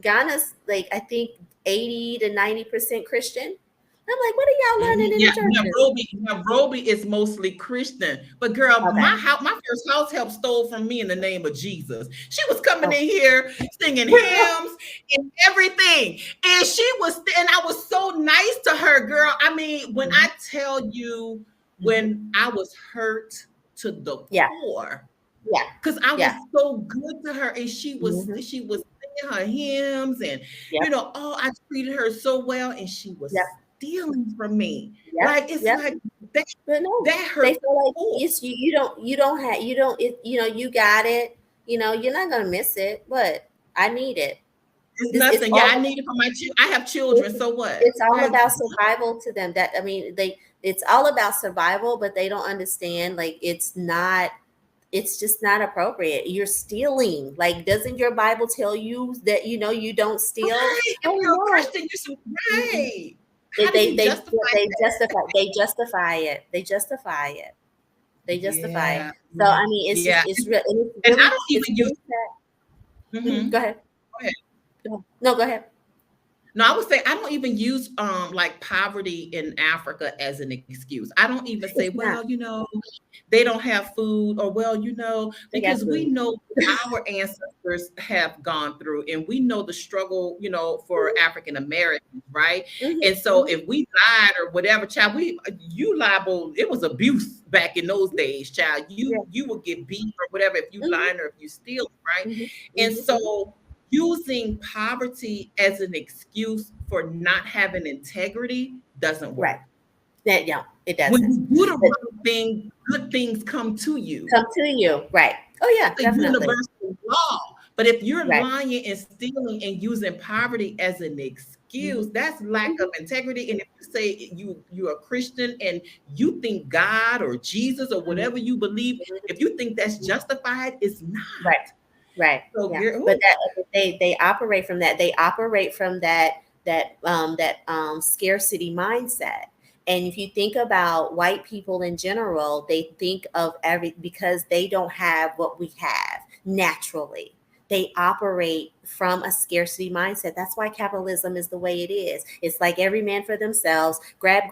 Ghana's, like, I think 80 to 90% Christian. I'm like, what are y'all learning in the churches? Nairobi is mostly Christian, but girl, my first house help stole from me in the name of Jesus. She was coming in here singing hymns and everything, and I was so nice to her, girl. I mean, when I tell you, when I was hurt to the core, because I was so good to her, and she was singing her hymns, and I treated her so well, and she was stealing from me. Like, it's like that. But no, that hurt. They feel like it's you got it. You're not gonna miss it, but I need it. It's nothing. I need it for my children. I have children, so what? It's all about survival to them. That, I mean, It's all about survival, but they don't understand, like, it's just not appropriate. You're stealing. Like, doesn't your Bible tell you that, you don't steal? Right. If you're a Christian, you should, right. How do you justify that? They justify it. They justify it. They justify it. Yeah. So I mean, it's Yeah. just, it's really, And I don't even use. Go ahead. Go ahead. No, go ahead. No, I would say I don't even use like poverty in Africa as an excuse. I don't even say, well, they don't have food, or well, because we know our ancestors have gone through, and we know the struggle, for African Americans, right? And so if we lied or whatever, child, you liable, it was abuse back in those days, child. You would get beat or whatever if you lying or if you steal, right? And so using poverty as an excuse for not having integrity doesn't work. Right. It doesn't. When you do the right thing, good things come to you. Right. Oh yeah, it's definitely. a universal law. But if you're lying and stealing and using poverty as an excuse, that's lack of integrity. And if you say you're a Christian and you think God or Jesus or whatever you believe, if you think that's justified, it's not. Right. So but they operate from that. They operate from that scarcity mindset. And if you think about white people in general, they think of because they don't have what we have naturally. They operate from a scarcity mindset. That's why capitalism is the way it is. It's like every man for themselves, grab,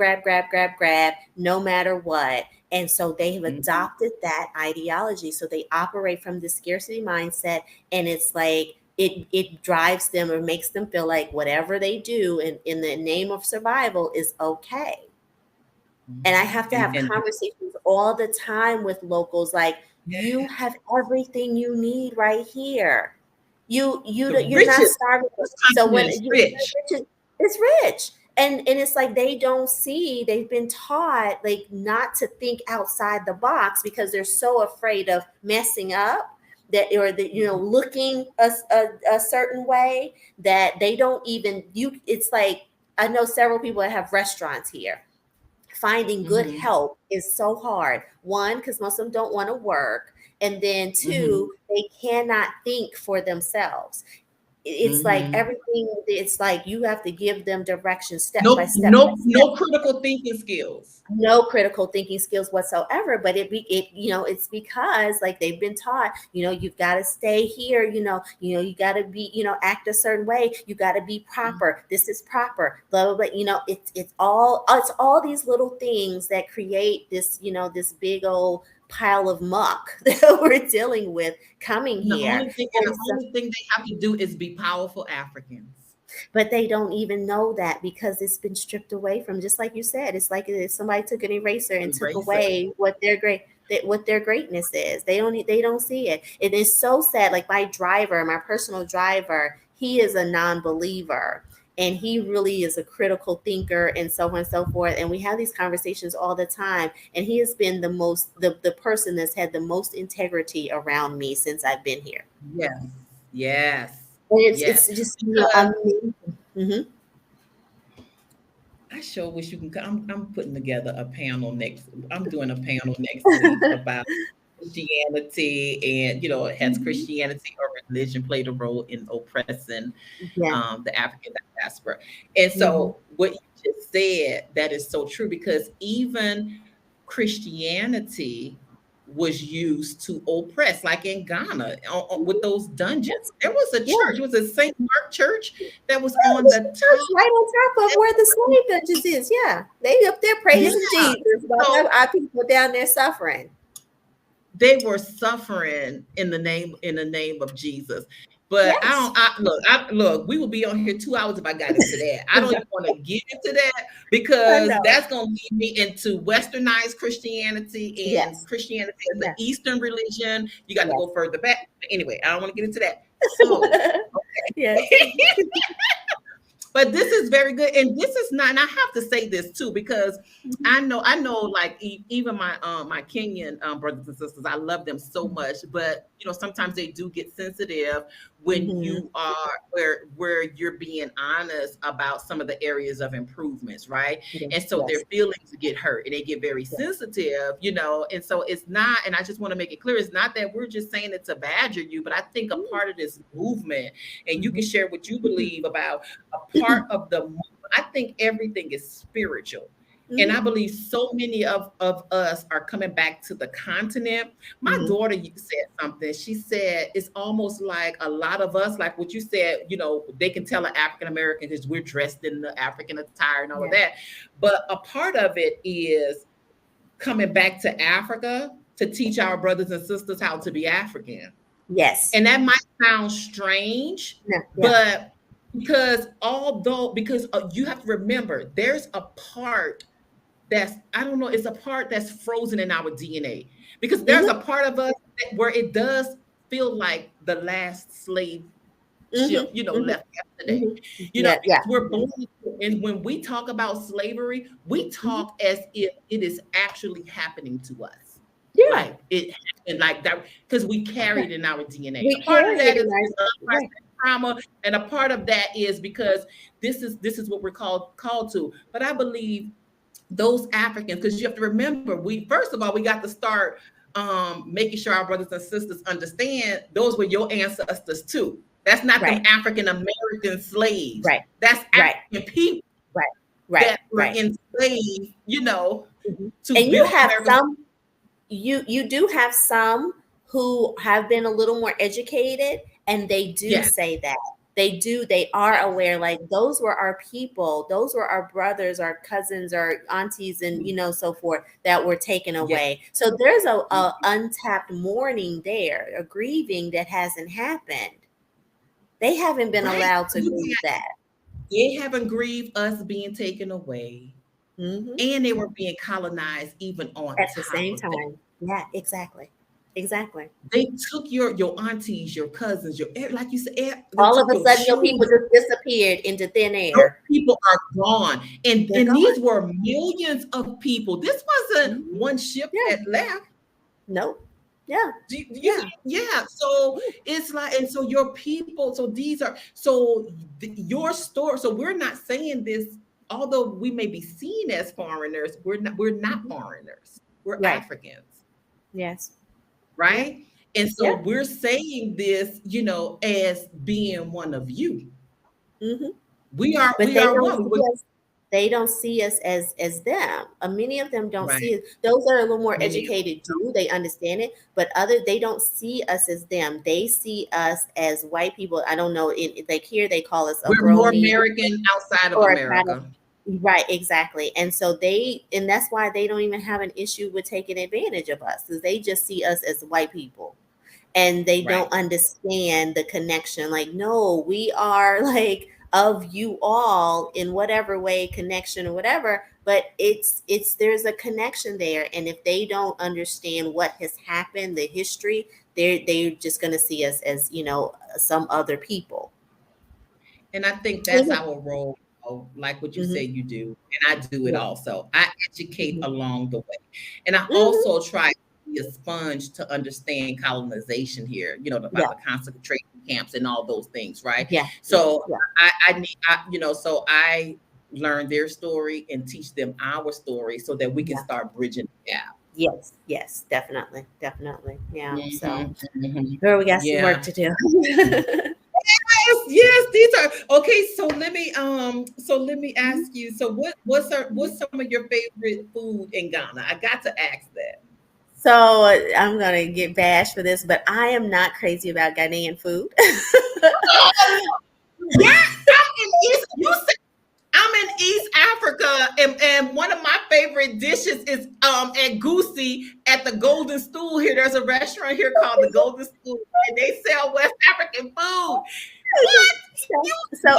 no matter what. And so they have adopted that ideology. So they operate from the scarcity mindset, and it's like it drives them or makes them feel like whatever they do in the name of survival is okay. And I have to have conversations all the time with locals, like, you have everything you need right here. You're not starving. So when it's rich. And it's like they've been taught, like, not to think outside the box because they're so afraid of messing up looking a certain way that they don't even it's like, I know several people that have restaurants here. Finding good help is so hard. One, because most of them don't want to work. And then two, they cannot think for themselves. It's like everything, it's like you have to give them direction step by step. No critical thinking skills. No critical thinking skills whatsoever. But it's because, like, they've been taught, you've got to stay here, you got to be, act a certain way. You got to be proper. This is proper. Blah, blah, blah. It's all these little things that create this, this big old pile of muck that we're dealing with coming here. The only thing they have to do is be powerful Africans. But they don't even know that because it's been stripped away from, just like you said, it's like if somebody took an eraser and took away what their greatness is. They don't see it. It is so sad. Like my personal driver, he is a non-believer. And he really is a critical thinker and so on and so forth. And we have these conversations all the time. And he has been the person that's had the most integrity around me since I've been here. Yes. And it's just amazing. I sure wish you can come. I'm putting together a panel I'm doing a panel next week about Christianity, and has Christianity or religion played a role in oppressing the African diaspora? And so what you just said, that is so true, because even Christianity was used to oppress, like in Ghana with those dungeons. There was a church, it was a St. Mark church that was on the top, right on top of where the slave dungeons is. Yeah, they up there praising Jesus, but our people down there suffering. They were suffering in the name of Jesus. But look, we will be on here 2 hours if I got into that. I don't even want to get into that, because that's going to lead me into westernized Christianity and Christianity as an Eastern religion. You got to go further back. Anyway, I don't want to get into that. So, But this is very good, and this is not. And I have to say this too, because I know, like even my Kenyan brothers and sisters, I love them so much. But sometimes they do get sensitive when you are where you're being honest about some of the areas of improvements, right? And so their feelings get hurt, and they get very sensitive, And so it's not. And I just want to make it clear, it's not that we're just saying it to badger you, but I think a part of this movement, and you can share what you believe about a part of the movement. I think everything is spiritual. And I believe so many of us are coming back to the continent. My daughter said something. She said it's almost like a lot of us, like what you said, they can tell an African American because we're dressed in the African attire and all of that. But a part of it is coming back to Africa to teach our brothers and sisters how to be African. Yes. And that might sound strange, but because you have to remember, there's a part that's, I don't know, it's a part that's frozen in our DNA, because there's a part of us where it does feel like the last slave ship, left yesterday. We're born, and when we talk about slavery, we talk as if it is actually happening to us. Like it happened like that, because we carry it in our DNA. A part of that is trauma, and a part of that is because this is what we're called to. But I believe those Africans, because you have to remember, first of all, we got to start making sure our brothers and sisters understand those were your ancestors too. That's not them African American slaves. Right. That's African people. That were enslaved, to and you have some. You do have some who have been a little more educated, and they do say that. They are aware, like those were our people, those were our brothers, our cousins, our aunties, and so forth, that were taken away. So there's a untapped mourning there, a grieving that hasn't happened. They haven't been allowed to grieve that. They haven't grieved us being taken away. And they were being colonized even at the same time. Yeah, exactly. They took your aunties, your cousins, like you said, all of a sudden your people just disappeared into thin air. Your people are gone. And these were millions of people. This wasn't one ship that left. Nope. So it's like, and so your people, so these are, your story. So we're not saying this, although we may be seen as foreigners, we're not foreigners. We're Africans. Yes. Right. And so we're saying this, as being one of you. We are one. They don't see us as them. Many of them don't see it. Those that are a little more educated do. They understand it, but they don't see us as them. They see us as white people. I don't know. Like here, they call us. We're more American outside of America. Right, exactly. And so and that's why they don't even have an issue with taking advantage of us, because they just see us as white people, and they don't understand the connection. Like, no, we are like of you all in whatever way, connection or whatever, but there's a connection there. And if they don't understand what has happened, the history, they're just going to see us as, some other people. And I think that's our role. Like what you say you do, and I do it also. I educate along the way, and I also try to be a sponge to understand colonization here. About the concentration camps and all those things, right? So I learn their story and teach them our story so that we can start bridging the gap. Yes, definitely. Yeah. So, girl, we got some work to do. Yes, these are okay. So let me ask you. So what's some of your favorite food in Ghana? I got to ask that. So I'm gonna get bashed for this, but I am not crazy about Ghanaian food. I'm in East Africa, and one of my favorite dishes is at Goosey at the Golden Stool here. There's a restaurant here called the Golden Stool, and they sell West African food. So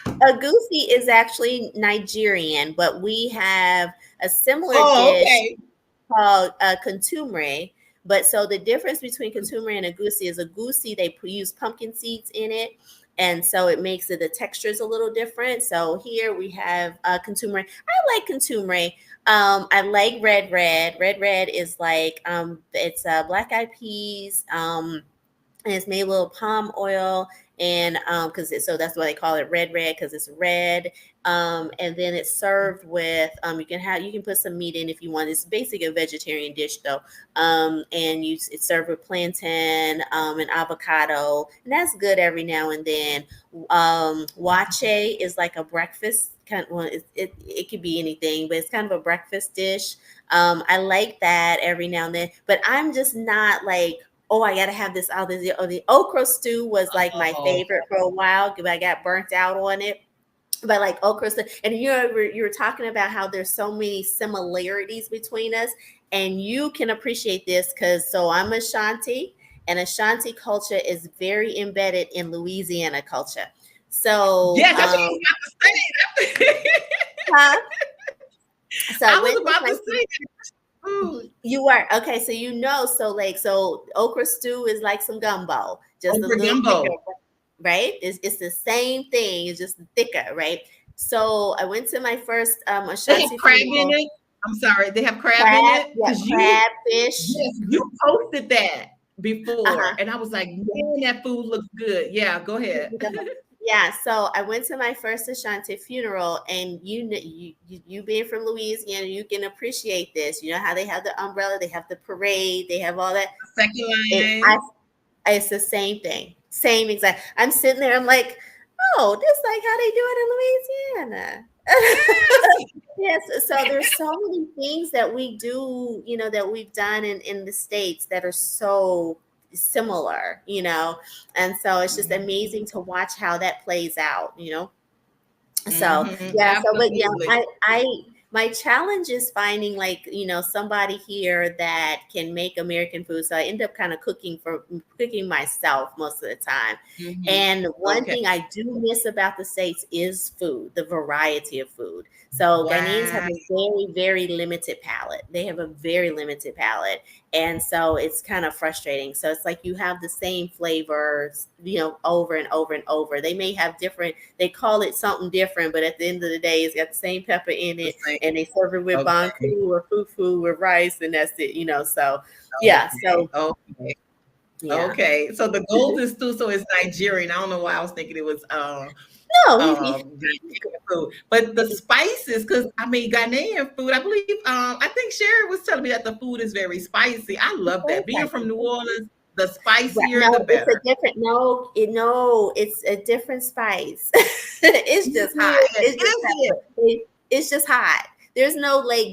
Agusi is actually Nigerian, but we have a similar dish called contumre. But so the difference between contumre and agusi is agusi, they use pumpkin seeds in it. And so it makes it, the texture is a little different. So here we have contumely. I like contumely. I like red red. Red red is like it's black eyed peas. And it's made with a little palm oil, and because so that's why they call it red red, because it's red. And then it's served with you can put some meat in if you want. It's basically a vegetarian dish though. And it's served with plantain and avocado, and that's good every now and then. Wache is like a breakfast kind. Well, it could be anything, but it's kind of a breakfast dish. I like that every now and then, but I'm just not like, oh, I gotta have this. Oh, the okra stew was like my favorite for a while because I got burnt out on it. But like okra stew, and you were talking about how there's so many similarities between us, and you can appreciate this because I'm Ashanti, and Ashanti culture is very embedded in Louisiana culture. So yes, that's what I was about to say. huh? So I was about to say food. You are okay, so okra stew is like some gumbo, just okra a little gumbo, thicker, right? It's the same thing, it's just thicker, right? So I went to my first Ashanti. They have crab in it. I'm sorry, they have crab in it because crab, fish. Yes, you posted that before, and I was like, man, that food looks good. Yeah, go ahead. Yeah, so I went to my first Ashanti funeral, and you being from Louisiana, you can appreciate this. You know how they have the umbrella, they have the parade, they have all that. Second line. It's the same thing, same exact. I'm sitting there, I'm like, oh, this like how they do it in Louisiana. Yes, so there's so many things that we do, that we've done in the States that are so similar, and so it's just amazing to watch how that plays out. So yeah, so but yeah, I my challenge is finding like somebody here that can make American food. So I end up kind of cooking myself most of the time. And one thing I do miss about the States is food, the variety of food. So Ghanaians have a very, very limited palate. They have a very limited palate. And so it's kind of frustrating. So it's like you have the same flavors, over and over and over. They may have different, they call it something different, but at the end of the day, it's got the same pepper in it, and they serve it with banku or fufu with rice, and that's it, So yeah, so yeah. Okay, so the golden stew, so it's Nigerian. I don't know why I was thinking it was food, but the spices, because Ghanaian food, I believe, I think Sherry was telling me that the food is very spicy. I love that. Being from New Orleans, the spicier the better. It's a different spice. It's just hot. It's just hot. There's no like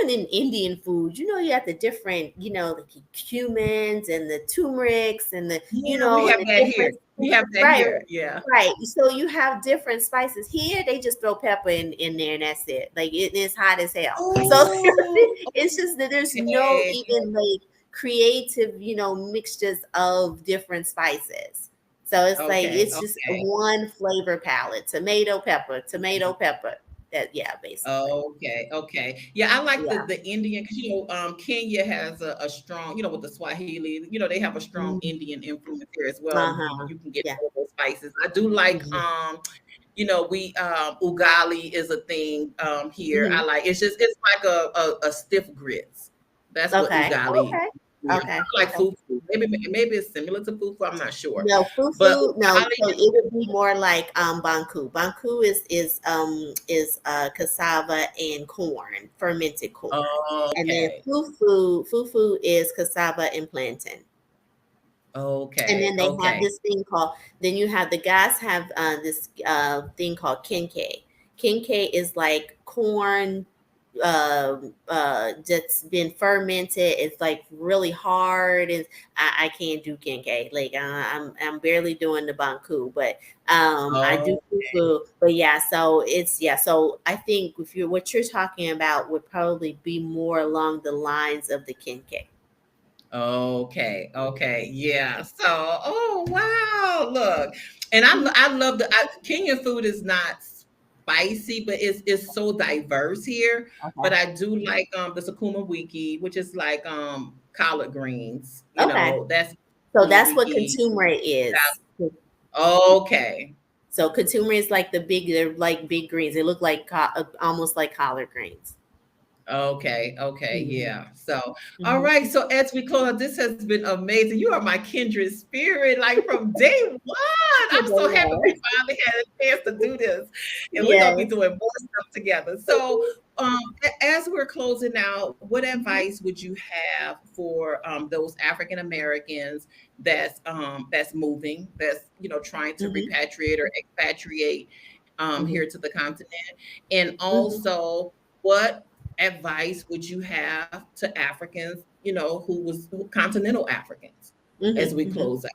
even in Indian food, you have the different, the cumins and the turmerics and the, we have that here. We have that here. Yeah. Right. So you have different spices. Here they just throw pepper in there and that's it. Like it's hot as hell. Ooh, so it's just that there's no even like creative, mixtures of different spices. So it's it's just one flavor palette. Tomato pepper. Basically. Okay. Yeah, I like the Indian, because Kenya has a strong, with the Swahili, they have a strong Indian influence here as well. You can get all those spices. I do like we ugali is a thing here. I like it's like a stiff grits. That's what ugali. Okay. Like fufu. Maybe it's similar to fufu. I'm not sure. No, fufu. So it would be more like banku. Banku is cassava and corn, fermented corn. And then fufu is cassava and plantain. Okay. And then they have this thing called. Then you have the guys have this thing called kenke. Kenke is like corn. That's been fermented. It's like really hard, and I can't do kenke. Like I'm barely doing the banku, but I do fufu. But yeah, so so I think what you're talking about would probably be more along the lines of the kenke. Okay, yeah. So, oh wow, look, and I love Kenyan food is not spicy, but it's so diverse here. But I do like the sukuma wiki, which is like collard greens. That's what contumely is. Okay. So consumer is like they're like big greens. They look like almost like collard greens. Okay, okay, Mhm. yeah. So, all Mhm. right. So as we close, this has been amazing. You are my kindred spirit, like from day one. I'm so happy we finally had a chance to do this, and we're gonna be Yes. doing more stuff together. So, as we're closing out, what Mhm. advice would you have for those African Americans that's moving, that's trying to Mhm. repatriate or expatriate Mhm. here to the continent, and Mhm. also what advice would you have to Africans, continental Africans, as Mhm. we Mhm. close out?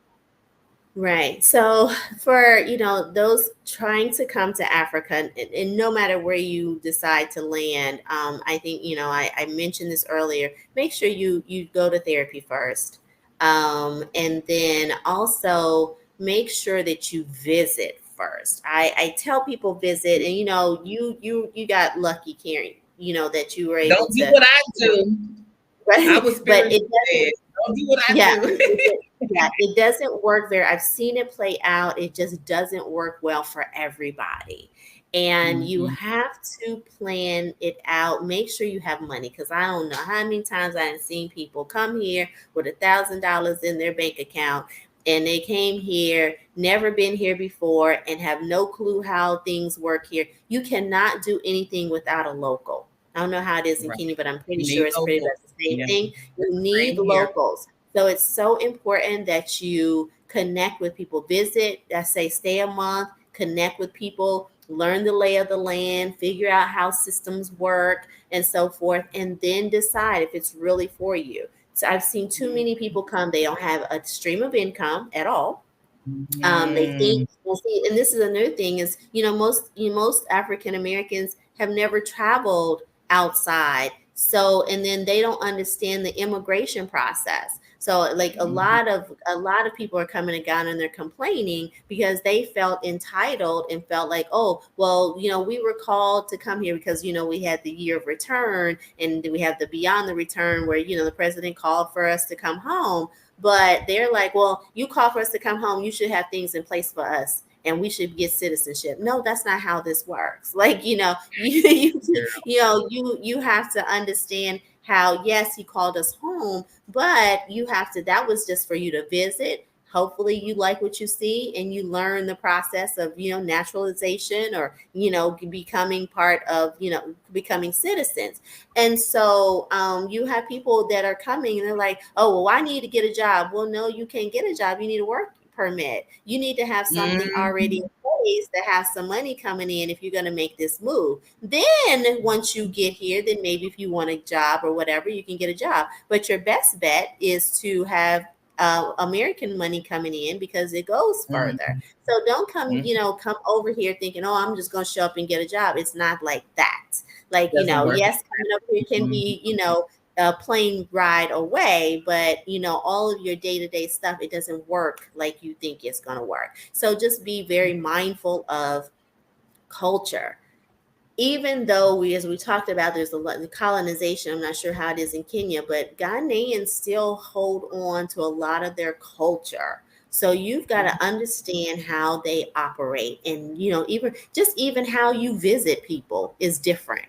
Right. So for, those trying to come to Africa, and no matter where you decide to land, I think, I mentioned this earlier, make sure you go to therapy first. And then also make sure that you visit first. I tell people visit, and you got lucky, Karen, that you were able Don't do to, what I you know, do. I right? was But it spiritually doesn't. fed. Don't do what I Yeah, do. yeah, it doesn't work very. I've seen it play out. It just doesn't work well for everybody. And you Mhm. have to plan it out. Make sure you have money, because I don't know how many times I've seen people come here with $1,000 in their bank account, and they came here, never been here before, and have no clue how things work here. You cannot do anything without a local. I don't know how it is in Right. Kenya, but I'm pretty You sure need it's pretty locals. much the same Yeah. thing. You need Same here. locals. So it's so important that you connect with people. Visit, I say stay a month, connect with people, learn the lay of the land, figure out how systems work and so forth, and then decide if it's really for you. So I've seen too Mm. many people come, they don't have a stream of income at all. They think, Mm. well, see, and this is another thing is, most African Americans have never traveled outside. So, and then they don't understand the immigration process. So, like Mhm. a lot of people are coming to Ghana and they're complaining because they felt entitled and felt like, oh, well, we were called to come here because we had the year of return, and then we have the beyond the return where the president called for us to come home. But they're like, well, you call for us to come home, you should have things in place for us and we should get citizenship. No, that's not how this works. Like, you have to understand how, yes, he called us home, but you have to, that was just for you to visit. Hopefully you like what you see and you learn the process of, naturalization, or, becoming part of, becoming citizens. And so you have people that are coming and they're like, oh, well, I need to get a job. Well, no, you can't get a job. You need a work permit. You need to have something already in Mhm. place to have some money coming in if you're going to make this move. Then once you get here, then maybe if you want a job or whatever, you can get a job. But your best bet is to have American money coming in because it goes further. Mhm. So don't come, Mhm. come over here thinking, oh, I'm just going to show up and get a job. It's not like that. Like, Doesn't work yes, like coming up here can that. be, a plane ride away, but all of your day-to-day stuff, it doesn't work like you think it's going to work. So just be very mindful of culture. Even though as we talked about, there's a lot of colonization. I'm not sure how it is in Kenya, but Ghanaians still hold on to a lot of their culture. So you've got Mhm. to understand how they operate, and even how you visit people is different.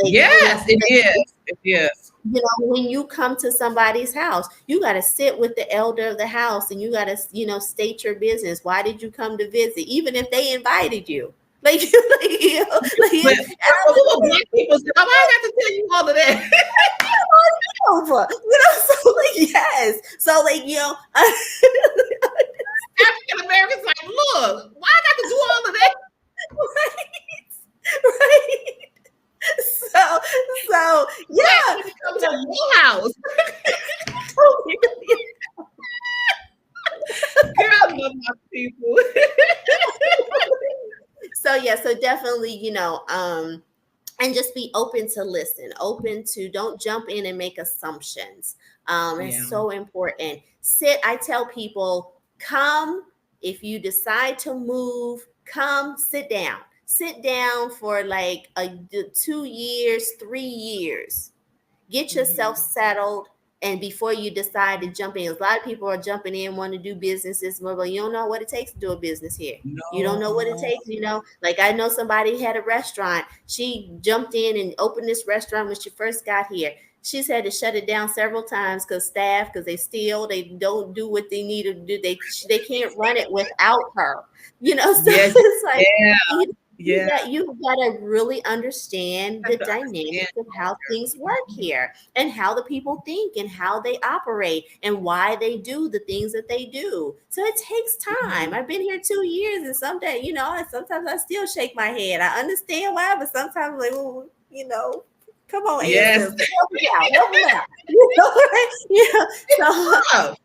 Like, Yes, it is. It is. when you come to somebody's house, you got to sit with the elder of the house and you got to, state your business. Why did you come to visit? Even if they invited you. Like, But for little black people, why I got to tell you all of that? over, so like, yes. So like, African Americans like, look, why I got to do all of that? right, right. So, Why I yeah. got to come to your house? Girl, I love my people. So yeah, so definitely, and just be open to listen, open to, don't jump in and make assumptions. It's Yeah. so important. I tell people, come, if you decide to move, come sit down for like 2 years, 3 years, get yourself Mhm. settled, And before you decide to jump in, a lot of people are jumping in, want to do businesses, but you don't know what it takes to do a business here. You don't know what it takes, like I know somebody had a restaurant. She jumped in and opened this restaurant when she first got here. She's had to shut it down several times because they don't do what they need to do. They can't run it without her, so Yes, it's like, yeah, yeah. you've got to really understand the Have to dynamics understand of how things work culture. here and how the people think and how they operate and why they do the things that they do. So it takes time. I've been here 2 years, and sometimes I still shake my head. I understand why, but sometimes I'm like, well, come on, Yes, ancestors, help me out. So tough.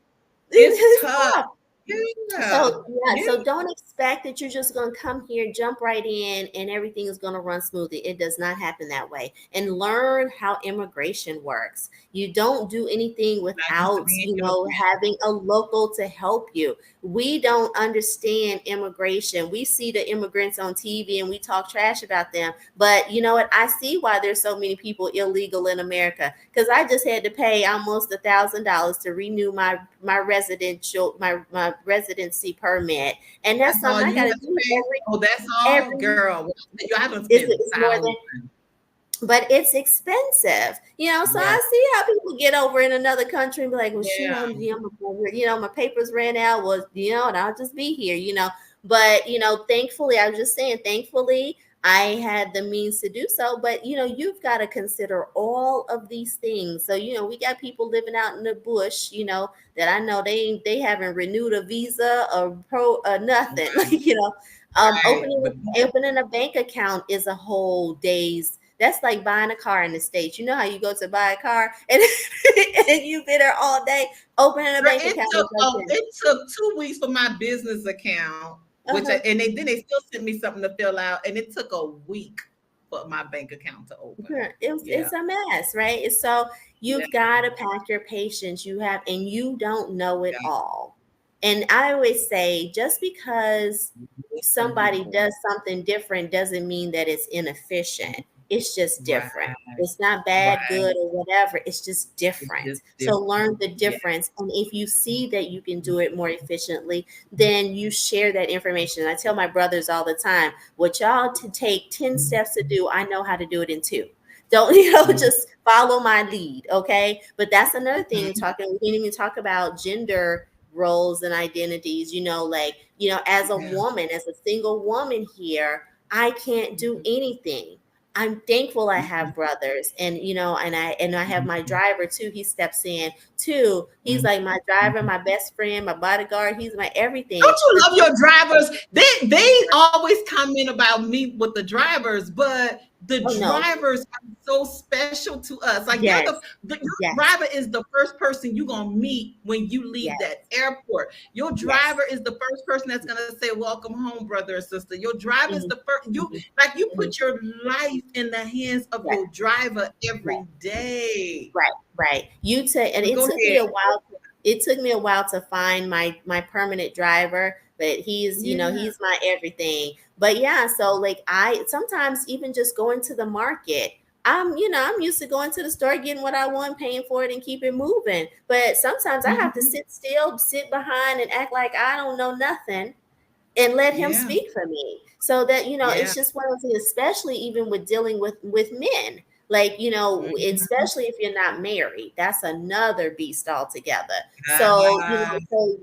It's it's tough. tough. Yeah, So yeah, yeah. so don't expect that you're just gonna come here, jump right in, and everything is gonna run smoothly. It does not happen that way. And learn how immigration works. You don't do anything Not used to without, being immigrant. having a local to help you. We don't understand immigration. We see the immigrants on TV and we talk trash about them. But you know what? I see why there's so many people illegal in America. Because I just had to pay almost $1,000 to renew my residency permit, and that's That's all something I you got to have to do pay. Oh, that's all, every. girl. You haven't spent It's more than, thousands. but it's expensive, So Yes, I see how people get over in another country and be like, well, shoot, yeah. my papers ran out, was, and I'll just be here. But thankfully, I was just saying, thankfully, I had the means to do so. But you've got to consider all of these things. So we got people living out in the bush, that I know they haven't renewed a visa or nothing, Right, right. opening But opening a bank account is a whole day's. That's like buying a car in the States. You know how you go to buy a car and, and you've been there all day. Opening a girl, bank account is nothing. it took 2 weeks for my business account, Uh-huh. and they still sent me something to fill out, and it took a week for my bank account to open. Yeah, Yeah, it's a mess, right? So yeah, you've got to pack your patience. And you don't know it yeah. all. And I always say, just because somebody does something different doesn't mean that it's inefficient. It's just Right, different. It's not right. bad, good, or whatever. It's just It's different. just So different. learn the Yeah. difference. And if you see that you can do it more efficiently, then you share that information. I tell my brothers all the time, what y'all to take 10 steps to do, I know how to do it in 2. Don't, Mhm. just follow my lead. Okay. But that's another thing we didn't even talk about gender roles and identities, as a Yeah. woman, as a single woman here, I can't do anything. I'm thankful I have brothers, and I have my driver too. He steps in too. He's Mhm. like my driver, my best friend, my bodyguard. He's my everything. Don't you But love your drivers? They always comment about me with the drivers, but the oh no, drivers are so special to us. Like yes, your yes, driver is the first person you're gonna meet when you leave yes, that airport. Your yes. driver is the first person that's gonna say, "Welcome home, brother or sister." Your driver is Mhm, the first. mhm, You mhm. put your life in the hands of Right, your driver right. every day. Right, right. And But it go took me ahead. a while. It took me a while to find my permanent driver, but Yeah. he's my everything. But yeah, so like I sometimes even just going to the market. I'm used to going to the store, getting what I want, paying for it, and keep it moving. But sometimes I have to Mhm. sit still, sit behind, and act like I don't know nothing and let him Yeah. speak for me, so that Yeah. it's just one of those things, especially even with dealing with men, like Mhm. especially if you're not married, that's another beast altogether. So Ah,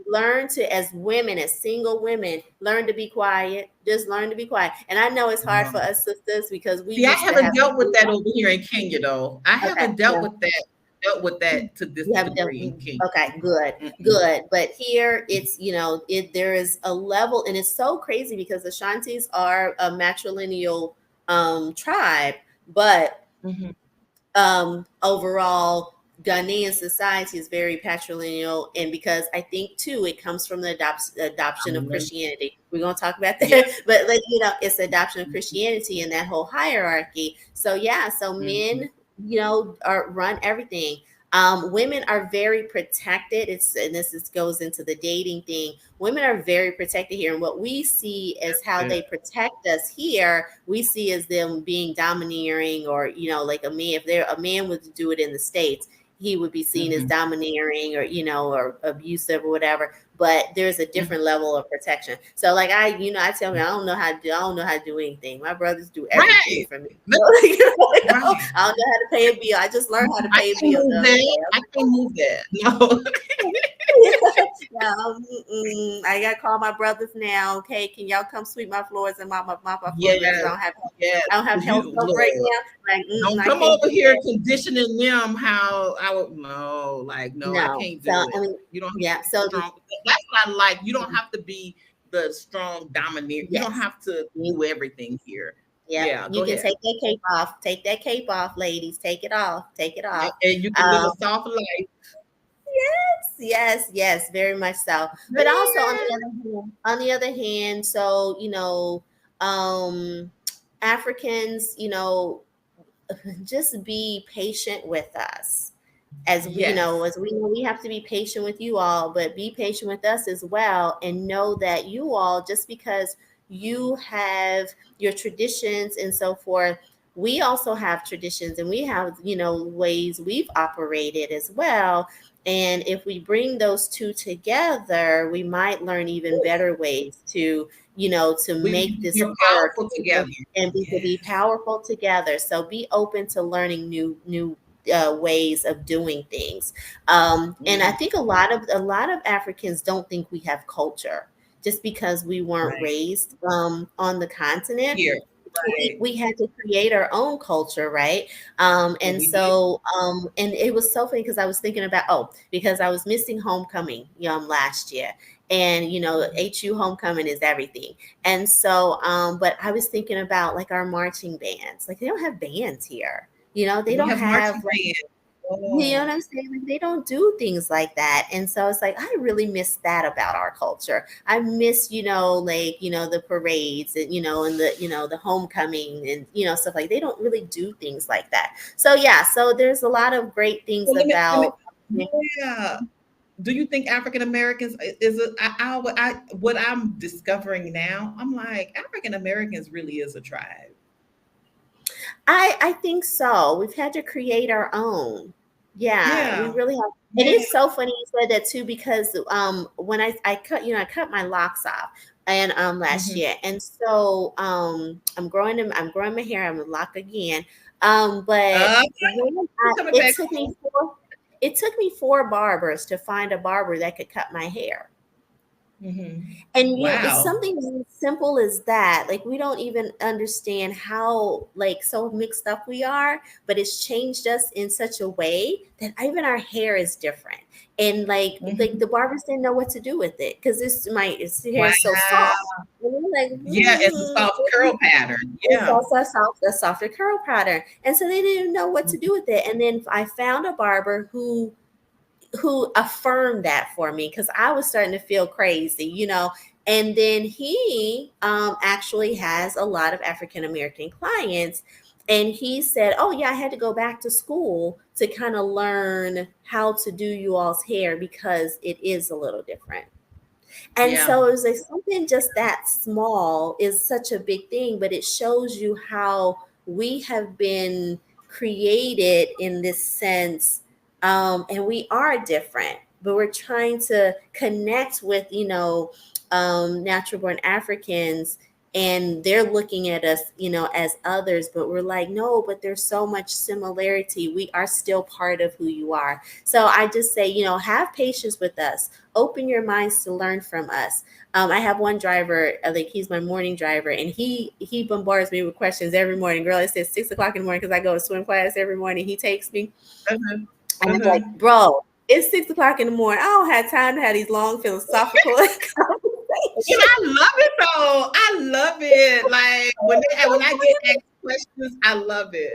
learn to, as women, as single women, learn to be quiet. Just learn to be quiet. And I know it's hard for us sisters because we see, I used to haven't have to dealt with do that over here in Kenya, though. I okay, haven't no, dealt with that to this you haven't done. degree in Kenya. Okay, good, Mm-mm. good. But here, it's there is a level, and it's so crazy because the Shantis are a matrilineal tribe, but Mhm. overall, Ghanaian society is very patrilineal, and because I think too, it comes from the adoption of Um, Christianity. We're gonna talk about Yeah. that, but like it's the adoption of Christianity and that whole hierarchy. So yeah, so Mhm. men, are run everything. Women are very protected. And goes into the dating thing. Women are very protected here, and what we see as how Good. they protect us here, we see as them being domineering, or like a man. If they're a man would do it in the States, he would be seen as domineering or, or abusive or whatever. But there's a different level of protection. So like I tell me I don't know how to do anything. My brothers do everything for me. I don't know how to pay a bill. I just learned how to pay a bill. I can't move that. No. I got to call my brothers now. Okay, can y'all come sweep my floors and mop my floors? Yes. I don't have health right now. Like, don't come over here conditioning them how I would. No, I can't do it. I mean, you don't have to be strong. That's what I like. You don't have to be the strong domineer. You don't have to do everything here. Yeah, you can take that cape off. Take that cape off, ladies. Take it off. Take it off. And you can live a soft life. Yes, very much so. But also on the other hand, so Africans, just be patient with us. As we know, we have to be patient with you all, but be patient with us as well, and know that you all, just because you have your traditions and so forth, we also have traditions, and we have ways we've operated as well. And if we bring those two together, we might learn even better ways to make this work together and be powerful together. So be open to learning new ways of doing things. And I think a lot of Africans don't think we have culture just because we weren't raised on the continent. Here. We had to create our own culture, right? And it was so funny because I was thinking about because I was missing homecoming last year, and HU homecoming is everything. And so but I was thinking about like our marching bands. Like, they don't have bands here. They don't have you know what I'm saying? Like, they don't do things like that. And so it's like, I really miss that about our culture. I miss, the parades and, and the homecoming and, stuff like, they don't really do things like that. So, so there's a lot of great things about. Do you think African Americans what I'm discovering now, I'm like, African Americans really is a tribe. I think so. We've had to create our own. Yeah, we really have. It is so funny you said that too, because when I cut my locks off and last year, and so I'm growing my hair. I'm lock again. But it took me 4 barbers to find a barber that could cut my hair. And it's something as simple as that. Like, we don't even understand how so mixed up we are, but it's changed us in such a way that even our hair is different. And like the barbers didn't know what to do with it because his hair is so soft. And it's a soft curl pattern. It's also a softer curl pattern, and so they didn't know what to do with it. And then I found a barber who affirmed that for me, because I was starting to feel crazy, and then he actually has a lot of African American clients, and he said, oh yeah, I had to go back to school to kind of learn how to do you all's hair because it is a little different. And so it was like something just that small is such a big thing, but it shows you how we have been created in this sense. And we are different, but we're trying to connect with, natural born Africans, and they're looking at us, as others, but we're like, no, but there's so much similarity. We are still part of who you are. So I just say, have patience with us. Open your minds to learn from us. I have one driver, he's my morning driver, and he bombards me with questions every morning. Girl, it says 6 o'clock in the morning because I go to swim class every morning. He takes me. And I'm like, bro, it's 6 o'clock in the morning. I don't have time to have these long philosophical conversations. I love it though. I love it. Like when I get asked questions, I love it.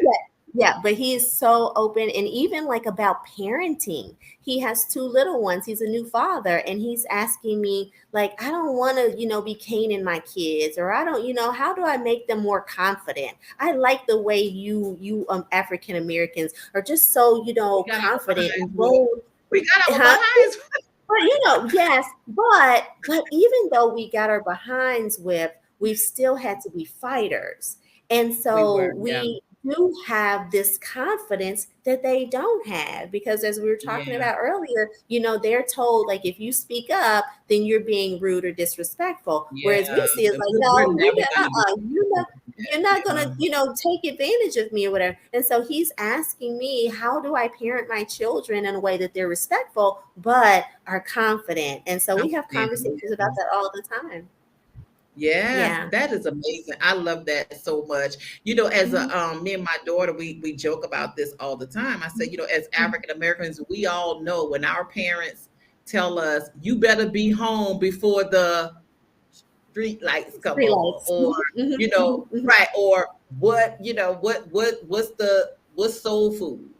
Yeah, but he is so open, and even like about parenting. He has 2 little ones. He's a new father, and he's asking me like, I don't want to, be caning my kids, or I don't, how do I make them more confident? I like the way you African Americans are just so, confident and bold. We got our behinds. But yes, but even though we got our behinds whipped, we've still had to be fighters. And so do have this confidence that they don't have, because as we were talking Yeah. about earlier, they're told, like, if you speak up, then you're being rude or disrespectful. Whereas we Yeah. see it's And like, we're no, never gonna be you're not yeah. gonna, take advantage of me or whatever. And so he's asking me, how do I parent my children in a way that they're respectful but are confident? And so we have conversations about that all the time. Yes, Yeah. that is amazing. I love that so much. As a me and my daughter, we joke about this all the time. I say, as African Americans, we all know when our parents tell us, you better be home before the street lights come Free on, lights. or right, or what's soul food.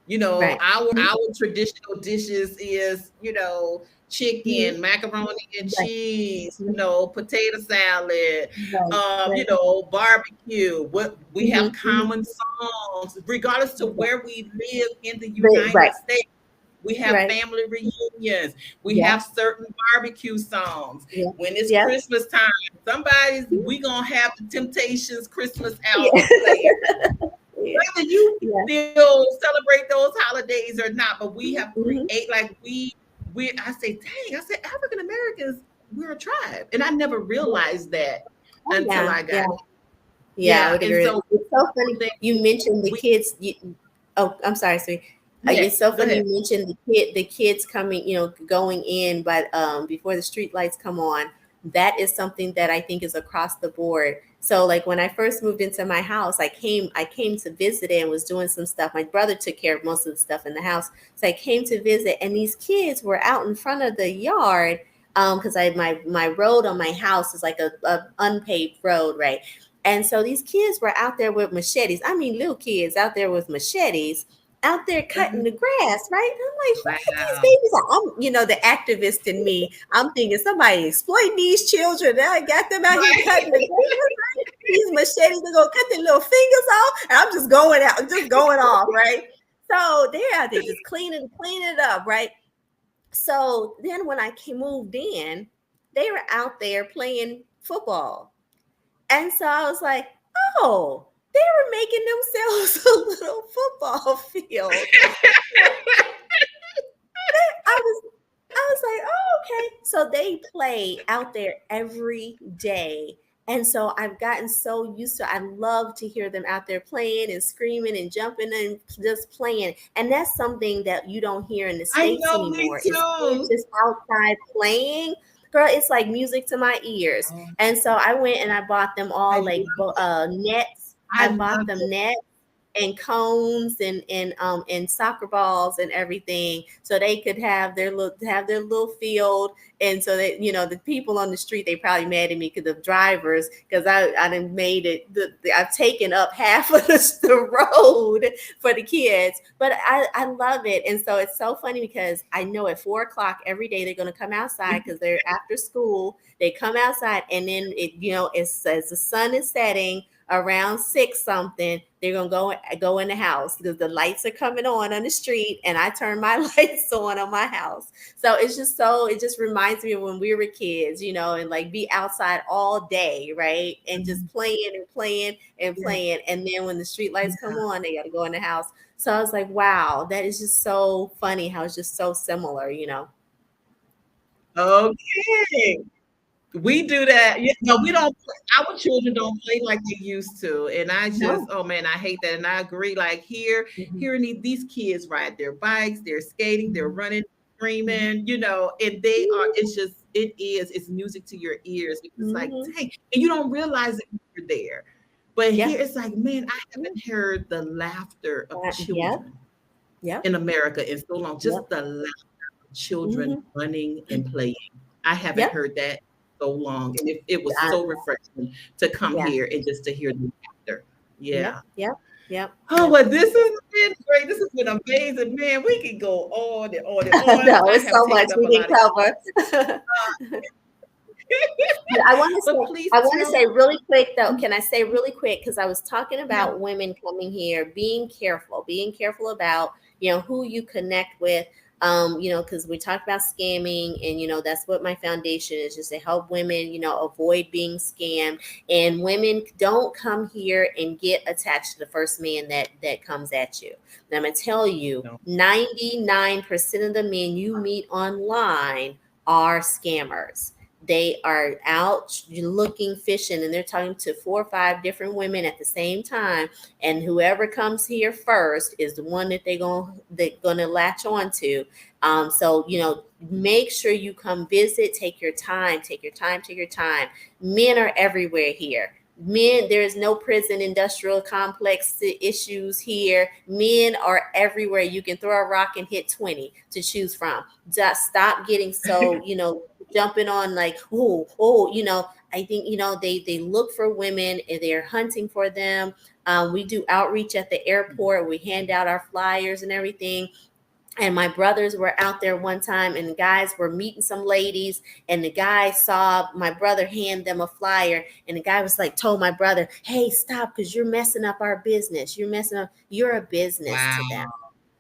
Right. Our traditional dishes is, Mhm. chicken, macaroni and Right. cheese, Mhm. potato salad, Right. Right. barbecue. What we have Mhm. Mhm. common songs, regardless to Right. where we live in the Right. United States. We have Right. family reunions. We Yeah. have certain barbecue songs. Yeah. When it's Yeah. Christmas time, we gonna have the Temptations Christmas Yeah. album playing. Yeah. Whether you Yeah. still celebrate those holidays or not, but we have Mhm. like we I say, dang, I said African Americans, we're a tribe. And I never Yeah. realized that Oh, until yeah. I got Yeah. here. Yeah. I Yeah. would And agree. so It's so funny then you mentioned the we kids. Oh, I'm sorry, sweetie. yeah, It's so go funny ahead. you mentioned the kids coming, going in, but before the street lights come on. That is something that I think is across the board. So, like, when I first moved into my house, I came to visit and was doing some stuff. My brother took care of most of the stuff in the house, so I came to visit, and these kids were out in front of the yard, because my road on my house is like a unpaved road, right? And so these kids were out there with machetes. I mean, little kids out there with machetes, out there cutting Mhm. the grass, right? And I'm like, who put these Wow. babies out? The activist in me, I'm thinking somebody exploiting these children. Now I got them out here cutting the grass. Right? These machetes are gonna cut their little fingers off, and I'm just going out, just going off, right? So they're out there just cleaning it up, right? So then when moved in, they were out there playing football. And so I was like, oh, they were making themselves a little football field. I was I was like, oh, okay. So they play out there every day. And so I've gotten so used to I love to hear them out there playing and screaming and jumping and just playing. And that's something that you don't hear in the I States know, me anymore. It's kids too. just outside playing. Girl, it's like music to my ears. Oh, And so I went and I bought them I all like love nets. I I bought love them it. nets and cones and soccer balls and everything, so they could have their little field. And so that the people on the street, they probably mad at me, because the drivers, because I done made it I've taken up half of the road for the kids. But I love it. And so it's so funny, because I know at 4 o'clock every day they're going to come outside, because they're after school. They come outside, and then as the sun is setting around 6 something, they're gonna go in the house, because the lights are coming on the street, and I turn my lights on my house. So it just reminds me of when we were kids, and like be outside all day, right? And just playing and playing and Yeah. playing. And then when the street lights come Yeah. on, they gotta go in the house. So I was like, wow, that is just so funny how it's just so similar. Okay. We do that. Yeah, no, we don't play. Our children don't play like they used to. And I just, No. oh man, I hate that. And I agree. Like Mhm. here these kids ride their bikes, they're skating, they're Mhm. running, Mhm. screaming, and it's music to your ears, because it's like, Mhm. dang, and you don't realize that you're there. But Yeah. here it's like, man, I haven't heard the laughter of Yep. children Yep. in America in so long. Just Yep. the laughter of children Mhm. running and playing. I haven't Yep. heard that so long. And it was I so refreshing to come Yeah. here and just to hear the laughter. Yep. Yeah. Yep. Yep. Oh, Yep. well, this has been great. This has been amazing. Man, we can go on and on and on. No, I it's have so much taken up we a didn't lot of cover. But I want to but say, please I want to tell say really quick though. Can I say really quick? Because I was talking yeah. about women coming here, being careful about who you connect with. Because we talked about scamming, and that's what my foundation is, just to help women, avoid being scammed. And women, don't come here and get attached to the first man that comes at you. And I'm gonna tell you, No. 99% of the men you meet online are scammers. They are out looking, fishing, and they're talking to 4 or 5 different women at the same time. And whoever comes here first is the one that they're gonna latch on to. So make sure you come visit. Take your time. Take your time. Take your time. Men are everywhere here. Men, there is no prison industrial complex issues here. Men are everywhere. You can throw a rock and hit 20 to choose from. Just stop getting so jumping on like, I think they look for women and they're hunting for them. We do outreach at the airport. We hand out our flyers and everything. And my brothers were out there one time, and the guys were meeting some ladies, and the guy saw my brother hand them a flyer, and the guy was like, told my brother, hey, stop, because you're messing up our business. You're a business Wow. to them.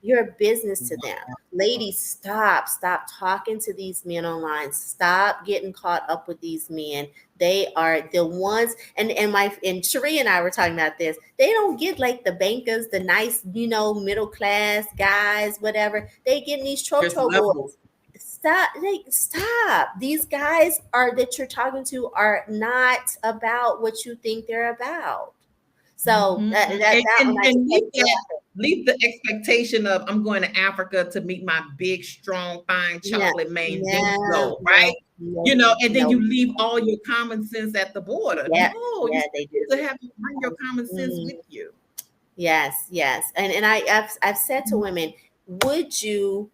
You're a business to them. Ladies, stop talking to these men online. Stop getting caught up with these men. They are the ones, and Cherie and I were talking about this. They don't get like the bankers, the nice, middle class guys, whatever. They get these chocho boys. Stop. These guys that you're talking to are not about what you think they're about. So leave the expectation of I'm going to Africa to meet my big, strong, fine chocolate man. Then go, right? And then you leave all your common sense at the border. No, you they do to have to bring your common sense with you. Yes. And I've said to women, would you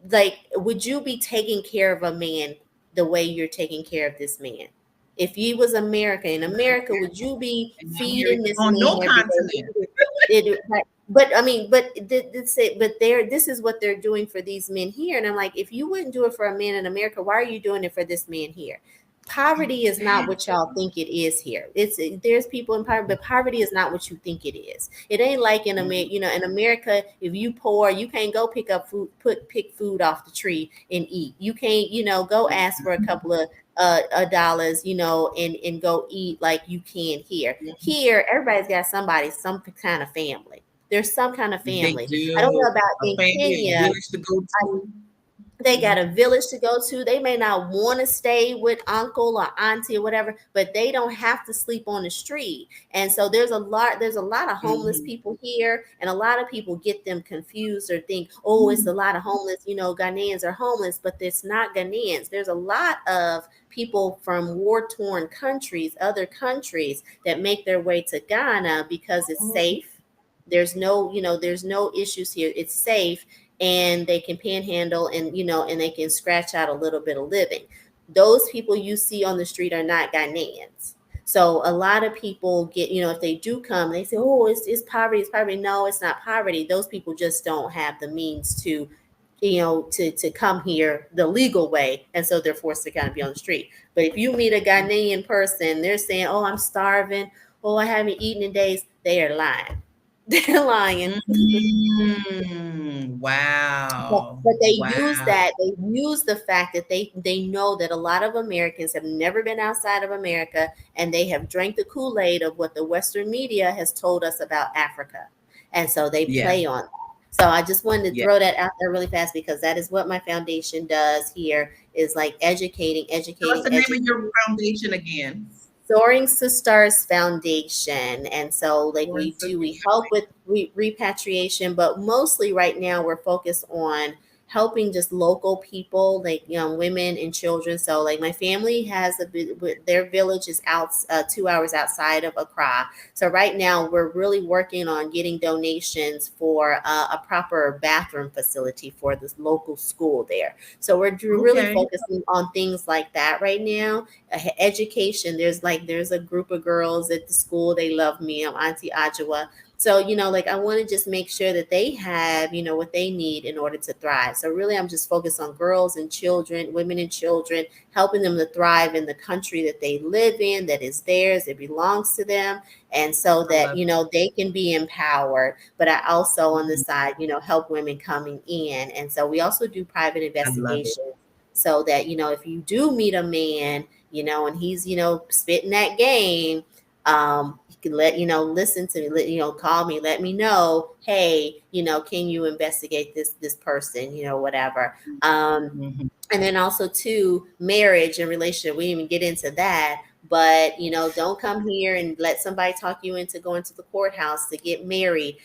be taking care of a man the way you're taking care of this man? If you was in America, would you be feeding this on man? No continent. This is what they're doing for these men here. And I'm like, if you wouldn't do it for a man in America, why are you doing it for this man here? Poverty is not what y'all think it is here. There's people in poverty, but poverty is not what you think it is. It ain't like in America. In America, if you poor, you can't go pick up food, pick food off the tree and eat. You can't, go ask for a couple of dollars, and go eat like you can here. Here, everybody's got some kind of family. There's some kind of family. I don't know about in Kenya. They got a village to go to. They may not want to stay with uncle or auntie or whatever, but they don't have to sleep on the street. And so there's a lot of homeless people here, and a lot of people get them confused or think, oh, it's a lot of homeless, Ghanaians are homeless, but it's not Ghanaians. There's a lot of people from war-torn countries, other countries, that make their way to Ghana because it's safe. There's no issues here. It's safe. And they can panhandle and they can scratch out a little bit of living. Those people you see on the street are not Ghanaians. So a lot of people get, if they do come, they say, oh, it's poverty. It's poverty. No, it's not poverty. Those people just don't have the means to come here the legal way. And so they're forced to kind of be on the street. But if you meet a Ghanaian person, they're saying, oh, I'm starving. Oh, I haven't eaten in days. They are lying. They're lying. Wow. But they use that. They use the fact that they know that a lot of Americans have never been outside of America, and they have drank the Kool-Aid of what the Western media has told us about Africa. And so they play on that. So I just wanted to throw that out there really fast, because that is what my foundation does here, is like educating. What's the name of your foundation again? Soaring to Stars Foundation. And so we help with repatriation, but mostly right now we're focused on helping just local people, like women and children. So like my family has their village is out 2 hours outside of Accra. So right now we're really working on getting donations for a proper bathroom facility for this local school there. So we're really focusing on things like that right now. Education. There's a group of girls at the school. They love me. I'm Auntie Adwoah. So, like I want to just make sure that they have, what they need in order to thrive. So really, I'm just focused on girls and children, women and children, helping them to thrive in the country that they live in, that is theirs, it belongs to them. And so I that, love they can be empowered. But I also on the it. side, help women coming in. And so we also do private I love it. investigations so that, if you do meet a man, and he's, spitting that game, you can listen to me, call me, let me know, hey, can you investigate this person, whatever. Mhm. And then also too, marriage and relationship. We didn't even get into that, but don't come here and let somebody talk you into going to the courthouse to get married,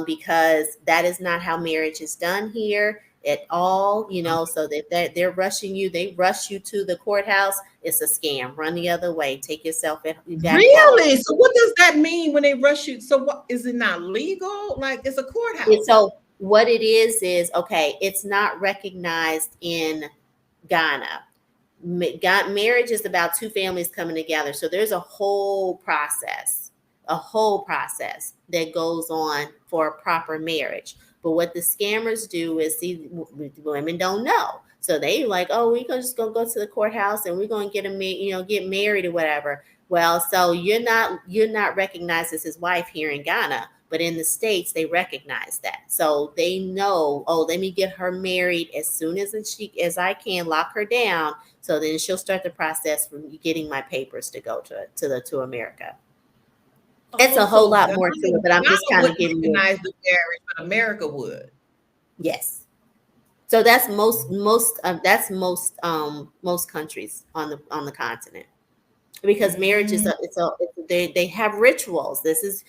because that is not how marriage is done here at all. So that they're rushing you, they rush you to the courthouse. It's a scam. Run the other way. Take yourself back home. Really? So what does that mean when they rush you? So what is it not legal? Like it's a And courthouse. so what it is okay, it's not recognized in Ghana. Marriage is about two families coming together. So there's a whole process that goes on for a proper marriage. But what the scammers do is, see, women don't know. So they like, oh, we're just gonna go to the courthouse and we're gonna get married or whatever. Well, so you're not recognized as his wife here in Ghana, but in the States they recognize that. So they know, oh, let me get her married as soon as I can, lock her down. So then she'll start the process from getting my papers to go to America. It's Oh, a whole so lot Ghana, more to it, but I'm Ghana just kind of wouldn't giving you, recognize the marriage, but America would. yes. So that's most countries on the continent, because marriage is Mm, they have rituals. This is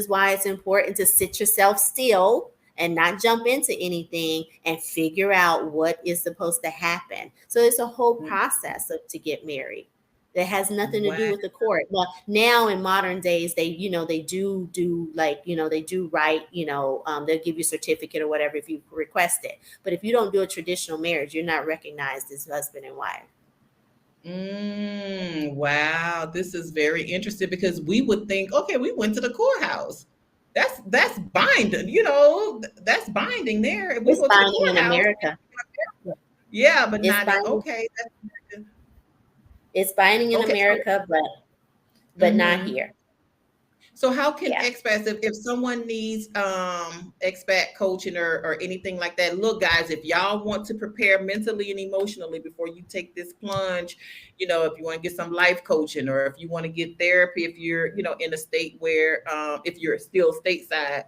why it's important to sit yourself still and not jump into anything and figure out what is supposed to happen. So it's a whole process to get married that has nothing to do wow. with the court. Well, now in modern days, they do like, they do write, they'll give you a certificate or whatever if you request it. But if you don't do a traditional marriage, you're not recognized as husband and wife. Wow, this is very interesting because we would think, okay, we went to the courthouse. That's binding, that's binding there. If we It's go to the binding in courthouse, America. yeah, but It's not in binding. okay. It's binding in Okay, so America, but not mhm. here. So how can Yeah. expats, if someone needs expat coaching or anything like that, look guys, if y'all want to prepare mentally and emotionally before you take this plunge, if you want to get some life coaching or if you want to get therapy, if you're, in a state where if you're still stateside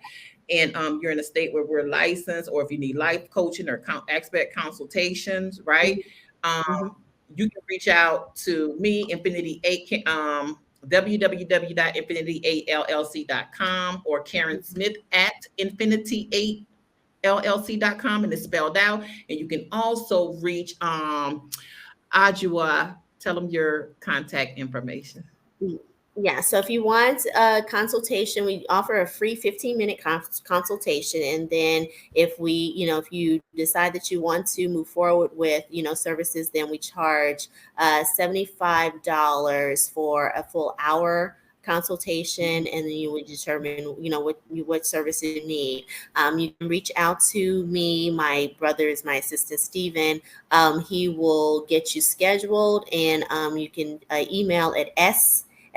and you're in a state where we're licensed, or if you need life coaching or expat consultations, right? Um, Mm-hmm. you can reach out to me, Infinity 8, www.infinity8llc.com, or Karen Smith at infinity8llc.com, and it's spelled out. And you can also reach Adwoah. Tell them your contact information. Yeah, so if you want a consultation, we offer a free 15-minute consultation. And then if you decide that you want to move forward with, services, then we charge $75 for a full hour consultation, and then you would determine, what services you need. You can reach out to me. My brother is my assistant, Stephen. He will get you scheduled, and you can email at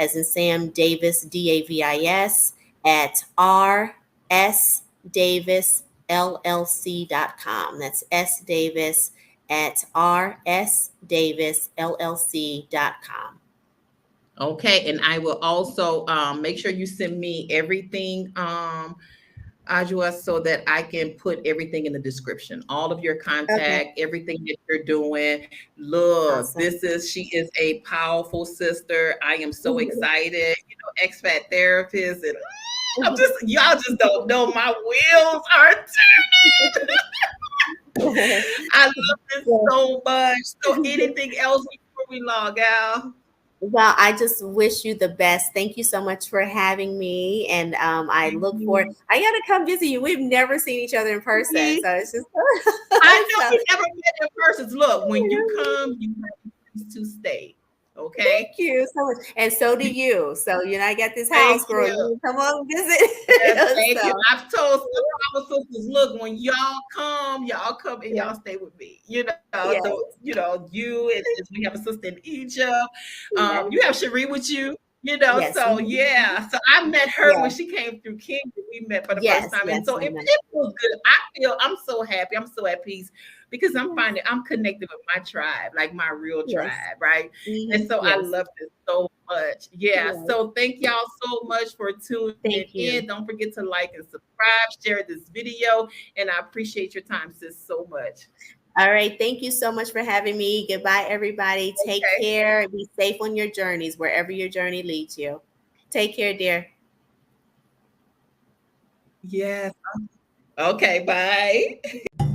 as in Sam Davis, Davis, at rsdavisllc.com. That's sdavis at rsdavisllc.com. Okay, and I will also make sure you send me everything, Adwoah, so that I can put everything in the description, all of your Okay, contact, everything that you're doing. Look, awesome. she is a powerful sister. I am so excited, expat therapist, and y'all just don't know, my wheels are I love this so much. So anything else before we log out? Well, I just wish you the best. Thank you so much for having me. And I look forward. I got to come visit you. We've never seen each other in person. So it's just. I know So, we never met in person. Look, when you come, you have to stay. Okay. Thank you so much. And so do you. So, I got this Thank house, girl. you. You come on and Yes, visit. thank you. So, I've told some of our sisters, look, when y'all come and yeah. y'all stay with me. Yes. You and we have a sister in Egypt. Yes. You have Cherie with you. Yes. So yeah. So I met her when Yes. she came through Kenya. We met for the first Yes. time. And Yes. so I it know. feels good. I'm so happy. I'm so at peace because I'm finding I'm connected with my tribe, like my real Yes. tribe, right? And so I Yes. love this so much. Yeah. Yes. So thank y'all so much for tuning Thank you. in. Don't forget to like and subscribe, share this video, and I appreciate your time, sis, so much. All right. Thank you so much for having me. Goodbye, everybody. Take care. Be safe on your journeys, wherever your journey leads you. Take care, dear. Yes. Okay, bye.